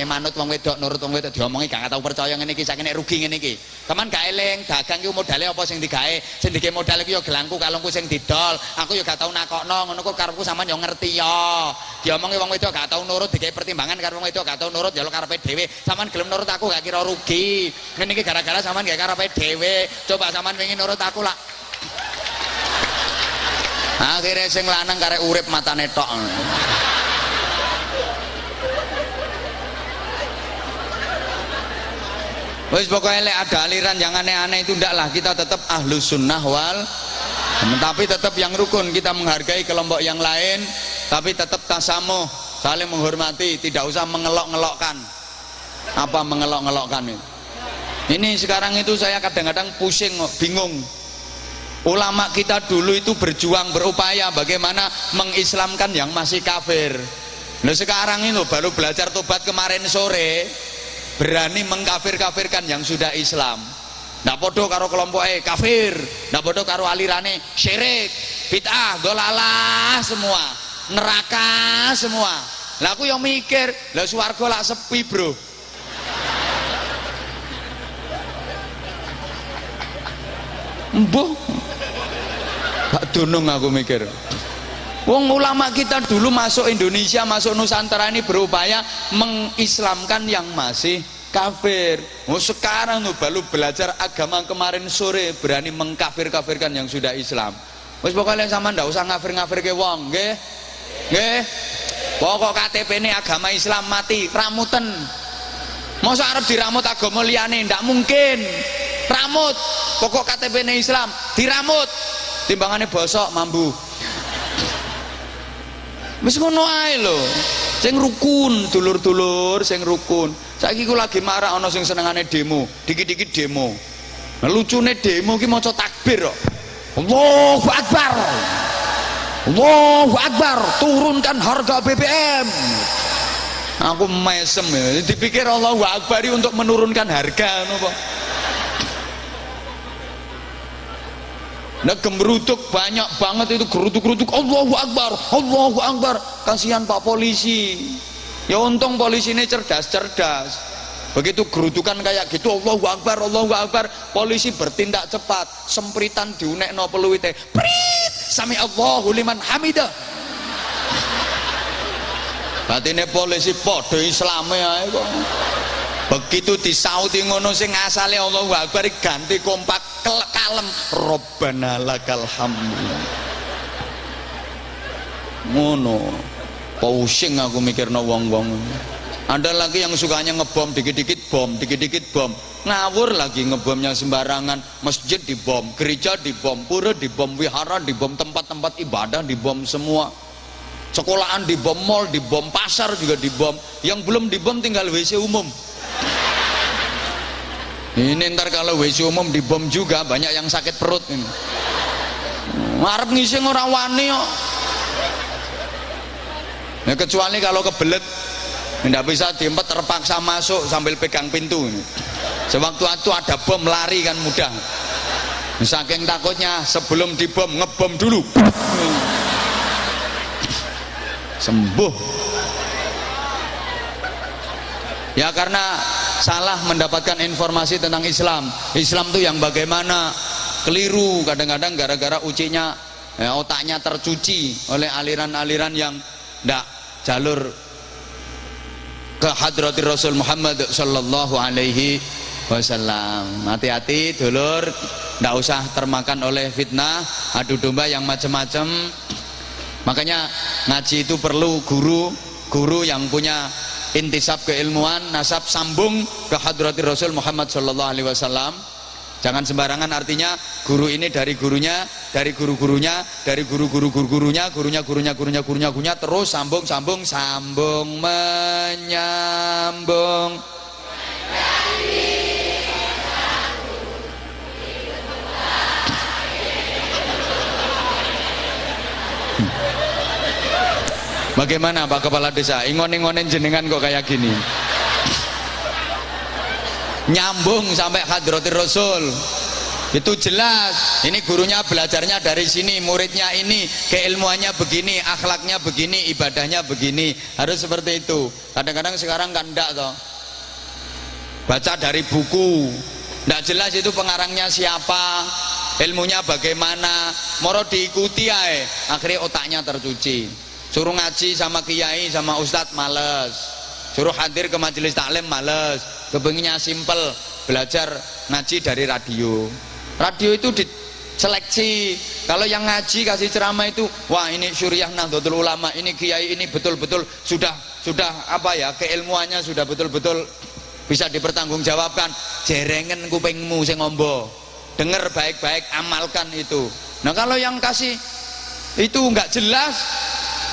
manut wong wedok nurut wong wedok diomongi gak tau percaya ngene iki, sakene rugi ngene iki. Kaman gak eling dagang ki modale apa sing digawe? Sing dike modal iki ya gelangku kalungku sing didol. Aku ya gak tau nakokno, ngono kok karepku sampean ya ngerti ya. Diomongi wong wedok gak tau nurut, dike pertimbangan karo wong wedok gak tau nurut ya lo karepe dhewe. Sampean gelem nurut aku gak kira rugi. Ngene iki gara-gara sampean gak karepe dhewe. Coba sampean pengen nurut aku lah. Akhirnya sing lanang karek urip matane tok. Wis pokoknya lek ada aliran yang aneh-aneh itu ndak lah, kita tetap ahlus sunnah wal, tapi tetap yang rukun, kita menghargai kelompok yang lain, tapi tetap tasamuh, saling menghormati, tidak usah mengelok-ngelokkan. Apa mengelok-ngelokkan itu? Ini sekarang itu saya kadang-kadang pusing, bingung. Ulama kita dulu itu berjuang, berupaya bagaimana mengislamkan yang masih kafir. Nah sekarang ini baru belajar tobat kemarin sore, berani mengkafir-kafirkan yang sudah Islam. Nggak podo karo kelompok kafir, nggak podo karo alirane syirik, bid'ah, dolalah semua, neraka semua. Lah aku yang mikir, lah swarga lah sepi bro. Mbuh gak dunung aku mikir. Wong ulama kita dulu masuk Indonesia, masuk Nusantara ini berupaya mengislamkan yang masih kafir. Oh sekarang baru belajar agama kemarin sore berani mengkafir-kafirkan yang sudah Islam. Wis pokoknya sama ndak usah ngafir-ngafir ke wong, nggih. Nggih. Pokok KTP ini agama Islam mati, ramutan. Masa arep diramut agama liyane ndak mungkin. Ramut. Pokok KTP ini Islam diramut. Timbangannya bosok mambu. Wis ngono ae lho. Sing rukun, dulur-dulur sing rukun. Saiki ku lagi marah ana sing senengane demo, dikit-dikit demo. Nah, lucune demo ki maca takbir kok. Allahu Akbar. Allahu Akbar, turunkan harga BBM. Aku mesem ya, dipikir Allahu Akbar untuk menurunkan harga ngono kok. Nah gemeruduk banyak banget itu, geruduk-geruduk Allahu Akbar, Allahu Akbar. Kasihan Pak polisi. Ya untung polisi ini cerdas-cerdas. Begitu gerudukan kayak gitu Allahu Akbar, Allahu Akbar, polisi bertindak cepat, sempritan diunekno peluite. Prit, sami Allahu liman hamidah. Batine polisi padha islame ae kok. Begitu disauti ngono sing asale Allahu Akbar ganti kompak kalem Rabbana lakal hamdu. Ngono. Pusing aku mikirno wong-wong. Ada lagi yang sukanya ngebom, dikit-dikit bom, dikit-dikit bom. Ngawur lagi ngebomnya sembarangan. Masjid dibom, gereja dibom, pura dibom, wihara dibom, tempat-tempat ibadah dibom semua. Sekolahan dibom, mall dibom, pasar juga dibom. Yang belum dibom tinggal WC umum. Ini ntar kalau WC umum dibom juga banyak yang sakit perut ini. Ngarep ngising ora wani kok. Ya kecuali kalau kebelet tidak bisa diempet, terpaksa masuk sambil pegang pintu. Sewaktu itu ada bom lari kan mudah. Saking takutnya sebelum dibom ngebom dulu. Sembuh. Ya karena salah mendapatkan informasi tentang Islam. Islam tuh yang bagaimana, keliru kadang-kadang gara-gara ucinya ya, otaknya tercuci oleh aliran-aliran yang tidak jalur ke hadrati Rasul Muhammad sallallahu alaihi wasallam. Hati-hati dulur, tidak usah termakan oleh fitnah adu domba yang macam-macam. Makanya ngaji itu perlu guru yang punya intisab keilmuan, nasab sambung ke hadrati Rasul Muhammad sallallahu alaihi wasallam. Jangan sembarangan, artinya guru ini dari gurunya, dari guru-gurunya, dari guru-gurunya, gurunya, terus sambung menyambung. Bagaimana Pak Kepala Desa? Ingon-ingonin jenengan kok kayak gini. Nyambung sampai hadratir Rasul. Itu jelas. Ini gurunya belajarnya dari sini, muridnya ini, keilmuannya begini, akhlaknya begini, ibadahnya begini. Harus seperti itu. Kadang-kadang sekarang kan enggak toh. Baca dari buku. Enggak jelas itu pengarangnya siapa, ilmunya bagaimana, moro diikuti ae. Akhirnya otaknya tercuci. Suruh ngaji sama kiai sama ustadz males. Suruh hadir ke majelis taklim males. Kepenginnya simpel, belajar ngaji dari radio. Radio itu diseleksi. Kalau yang ngaji kasih ceramah itu, wah ini Syuriah Nahdlatul Ulama, ini kiai ini betul-betul sudah apa ya, keilmuannya sudah betul-betul bisa dipertanggungjawabkan. Jerengen kupingmu sing ngombo. Dengar baik-baik, amalkan itu. Nah kalau yang kasih itu enggak jelas,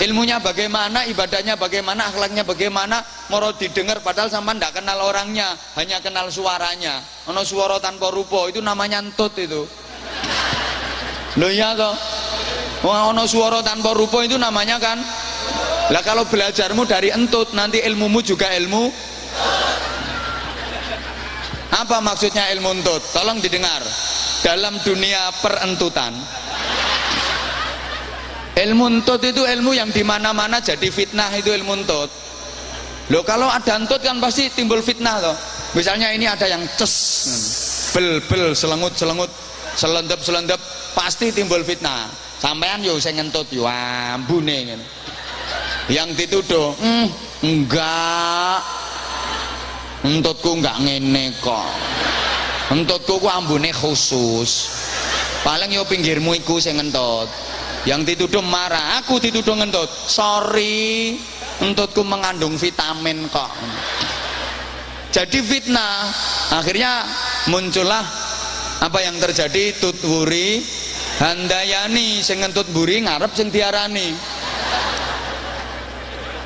ilmunya bagaimana, ibadahnya bagaimana, akhlaknya bagaimana, moro didengar padahal sampai ndak kenal orangnya, hanya kenal suaranya. Ono suara tanpa rupa, itu namanya entut itu. Loh iya toh. Wah, ono suara tanpa rupa itu namanya kan. Lah kalau belajarmu dari entut, nanti ilmumu juga ilmu. Apa maksudnya ilmu entut? Tolong didengar. Dalam dunia perentutan, ilmu entut itu ilmu yang dimana-mana jadi fitnah, itu ilmu entut. Loh kalau ada entut kan pasti timbul fitnah toh. Misalnya ini ada yang ces, bel, selengut, selendep, pasti timbul fitnah. Sampean yo sing ngentut yo ambune ngene. Yang dituduh, enggak. Entutku enggak ngene kok. Entutku ku ambune khusus. Paling yo pinggirmu iku sing ngentut. Yang dituduh marah, aku dituduh ngentut. Sorry, entutku mengandung vitamin kok. Jadi fitnah. Akhirnya muncullah apa yang terjadi, tutwuri handayani, sing ngentut buri ngarep sing diarani.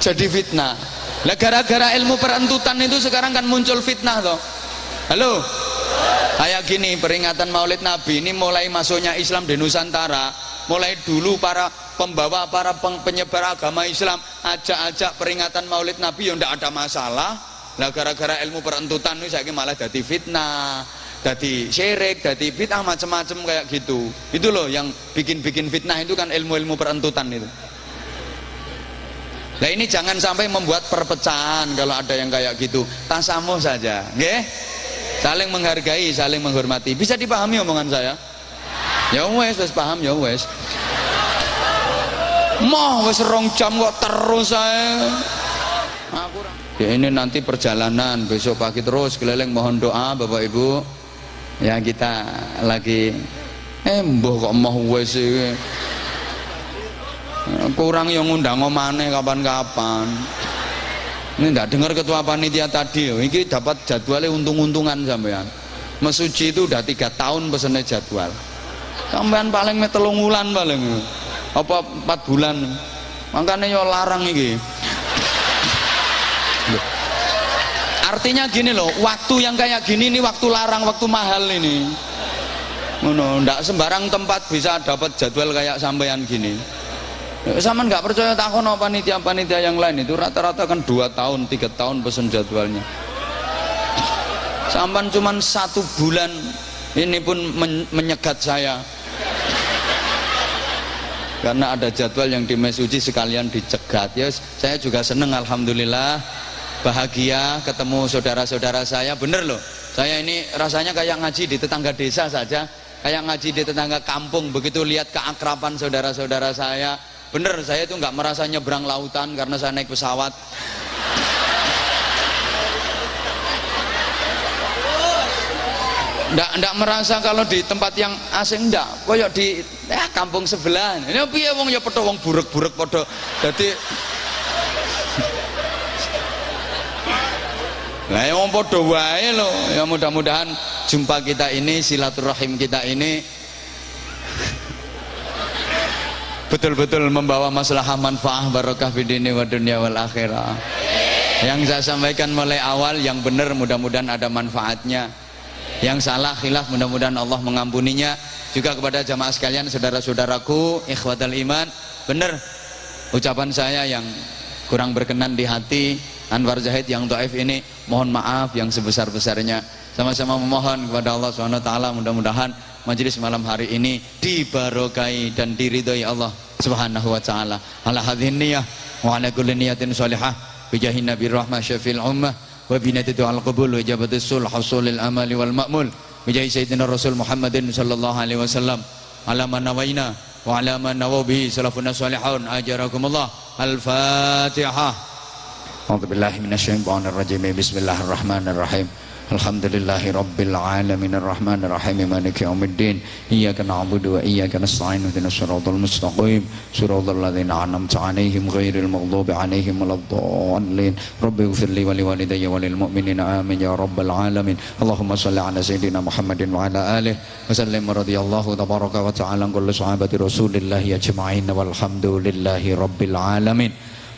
Jadi fitnah. Lah gara-gara ilmu perentutan itu sekarang kan muncul fitnah toh. Halo. Kayak gini, peringatan Maulid Nabi ini mulai masuknya Islam di Nusantara. Mulai dulu para pembawa, para penyebar agama Islam ajak-ajak peringatan Maulid Nabi yang tidak ada masalah. Nah gara-gara ilmu perentutan ini saya malah jadi fitnah, jadi syirik, jadi bid'ah, macam-macam kayak gitu. Itu loh yang bikin fitnah itu kan ilmu-ilmu perentutan itu. Nah ini jangan sampai membuat perpecahan kalau ada yang kayak gitu. Tasamuh saja, nggih? Saling menghargai, saling menghormati. Bisa dipahami omongan saya? Ya wes paham ya wes. Moh wes 2 jam kok terus saya. Ya ini nanti perjalanan besok pagi terus keliling, mohon doa Bapak Ibu. Ya kita lagi mbuh kok moh wes iki. Kurang yang ngundang omane kapan-kapan. Ini ndak dengar ketua panitia tadi, ini dapat jadwalnya untung-untungan sampean. Mesuci itu udah 3 tahun pesennya jadwal. Sampean paling telung wulan paling, apa 4 bulan. Makanya yo larang iki. Artinya gini loh, waktu yang kayak gini ini waktu larang, waktu mahal ini. Ngono, ndak sembarang tempat bisa dapat jadwal kayak sampean gini. Sama nggak percaya takon panitia-panitia yang lain itu rata-rata kan 2 tahun, 3 tahun pesen jadwalnya. Sampan cuman 1 bulan ini pun menyegat saya. Karena ada jadwal yang di Mesuji sekalian dicegat. Ya, saya juga seneng alhamdulillah. Bahagia ketemu saudara-saudara saya, bener loh, saya ini rasanya kayak ngaji di tetangga desa saja, kayak ngaji di tetangga kampung. Begitu lihat keakraban saudara-saudara saya, bener, saya itu nggak merasa nyebrang lautan karena saya naik pesawat. Nggak merasa kalau di tempat yang asing, nggak, koyok di kampung sebelah ini piye wong ya padha wong burek-burek padha. Jadi nah yang padha wae lho. Ya mudah-mudahan jumpa kita ini, silaturahim kita ini betul-betul membawa maslahah manfaah barokah fidini wa dunya wal akhirah. Yang saya sampaikan mulai awal yang benar mudah-mudahan ada manfaatnya. Yang salah khilaf mudah-mudahan Allah mengampuninya. Juga kepada jamaah sekalian, saudara-saudaraku, ikhwatal iman, benar ucapan saya yang kurang berkenan di hati Anwar Zahid yang dhaif ini, mohon maaf yang sebesar-besarnya. Sama-sama memohon kepada Allah SWT, mudah-mudahan majelis malam hari ini dibarokai dan diridhoi Allah Subhanahu wa taala. Ala hadhin niyah wa ala kulli niyatin salihah bi jahin nabi rahmah syafil ummah wa bi nadatu al qabul wa ijabatus sulh husulil amali wal ma'mul bi jahi sayyidina Rasul Muhammadin sallallahu alaihi wasallam ala man nawaina wa ala man nawabihi salafun salihun ajarakumullah. Al-Fatihah. A'udzubillahi minasyaitonirrajim. Bismillahirrahmanirrahim. Alhamdulillahi rabbil alamin arrahmanir rahim maliki yaumiddin. Iyyaka na'budu wa iyyaka nasta'in ihdinas siratal mustaqim siratal ladzina an'amta 'alaihim ghairil maghdubi 'alaihim waladdallin. Rabbighfirli wa liwalidayya wa lil mu'minina amin ya rabbal alamin. Allahumma shalli 'ala sayyidina Muhammadin wa 'ala alihi wa sallim radhiyallahu tabaraka wa ta'ala an kulli sahabati Rasulillahi ajma'in walhamdulillahi rabbil alamin.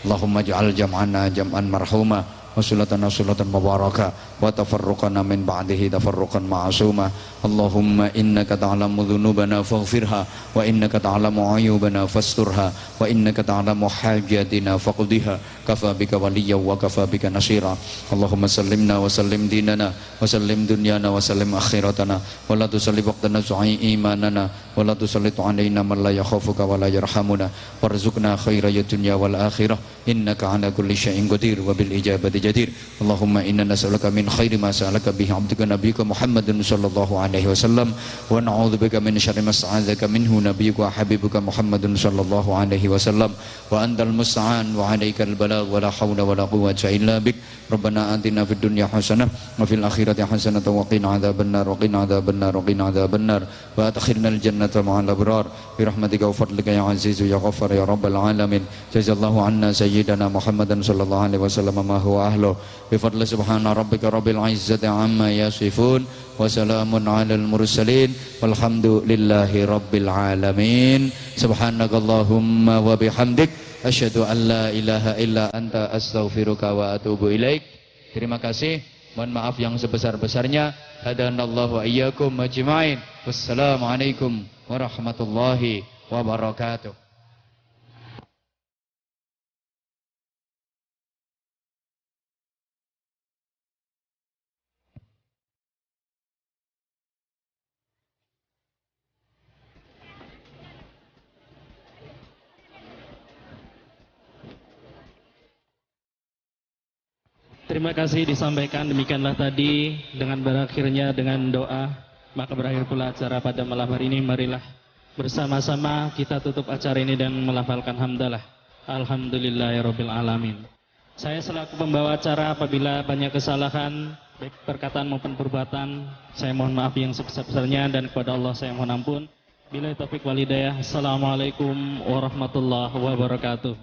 Allahumma ij'al jam'ana jam'an marhuma wa sulatana sulatan mubarakah wa tafarruqana min ba'dihi tafarruqan ma'asuma. Allahumma innaka ta'lamu dhunubana faghfirha wa innaka ta'lamu ayubana fasturha wa innaka ta'lamu hajatina faqdiha kafa bika waliyya wa kafa bika nasira. Allahumma sallimna wa sallim dinana wa sallim dunyana wa sallim akhiratana wa la tusalli waqtana su'i imanana wa la tusallit alaina man la yakhafuka wa la yarhamuna warzuqna khairay dunya wal akhirah innaka ala kulli syai'in qadir wa bil ijabati jadir. Allahumma inna nas'aluka min khairi ma sa'alaka bihi 'abduka nabiyyuka Muhammadin sallallahu alaihi wasallam wa na'udzubika min syarri ma sta'adzaka minhu nabiyyuka habibuka Muhammadin sallallahu alaihi wasallam wa antal musta'an wa 'alaikal balagh wa la haula wa la quwwata illa bik. Rabbana atina fid dunya hasanah wa fil akhirati hasanah wa qina adzabannar wa qina adzabannar wa qina adzabannar wa adkhilnal jannata ma'al abrar bi rahmatika wa fadlika ya azizu ya ghaffar ya rabbal alamin. Jazallahu anna sayyidana Muhammadan sallallahu alaihi wasallam ma huwa ahlu bi fadli subhana rabbika rabbil izzati amma yasifun wa salamun alal mursalin walhamdulillahi rabbil alamin. Subhanakallahumma wa bihamdik asyhadu an la ilaha illa anta astaghfiruka wa atubu ilaik. Terima kasih, mohon maaf yang sebesar-besarnya. Hadanallahu wa iyyakum ajmain. Wassalamualaikum warahmatullahi wabarakatuh. Terima kasih disampaikan, demikianlah tadi dengan berakhirnya dengan doa, maka berakhir pula acara pada malam hari ini. Marilah bersama-sama kita tutup acara ini dan melafalkan hamdalah alhamdulillahirabbil alamin. Saya selaku pembawa acara apabila banyak kesalahan baik perkataan maupun perbuatan, saya mohon maaf yang sebesar-besarnya dan kepada Allah saya mohon ampun. Billahi taufik wal hidayah. Assalamualaikum warahmatullahi wabarakatuh.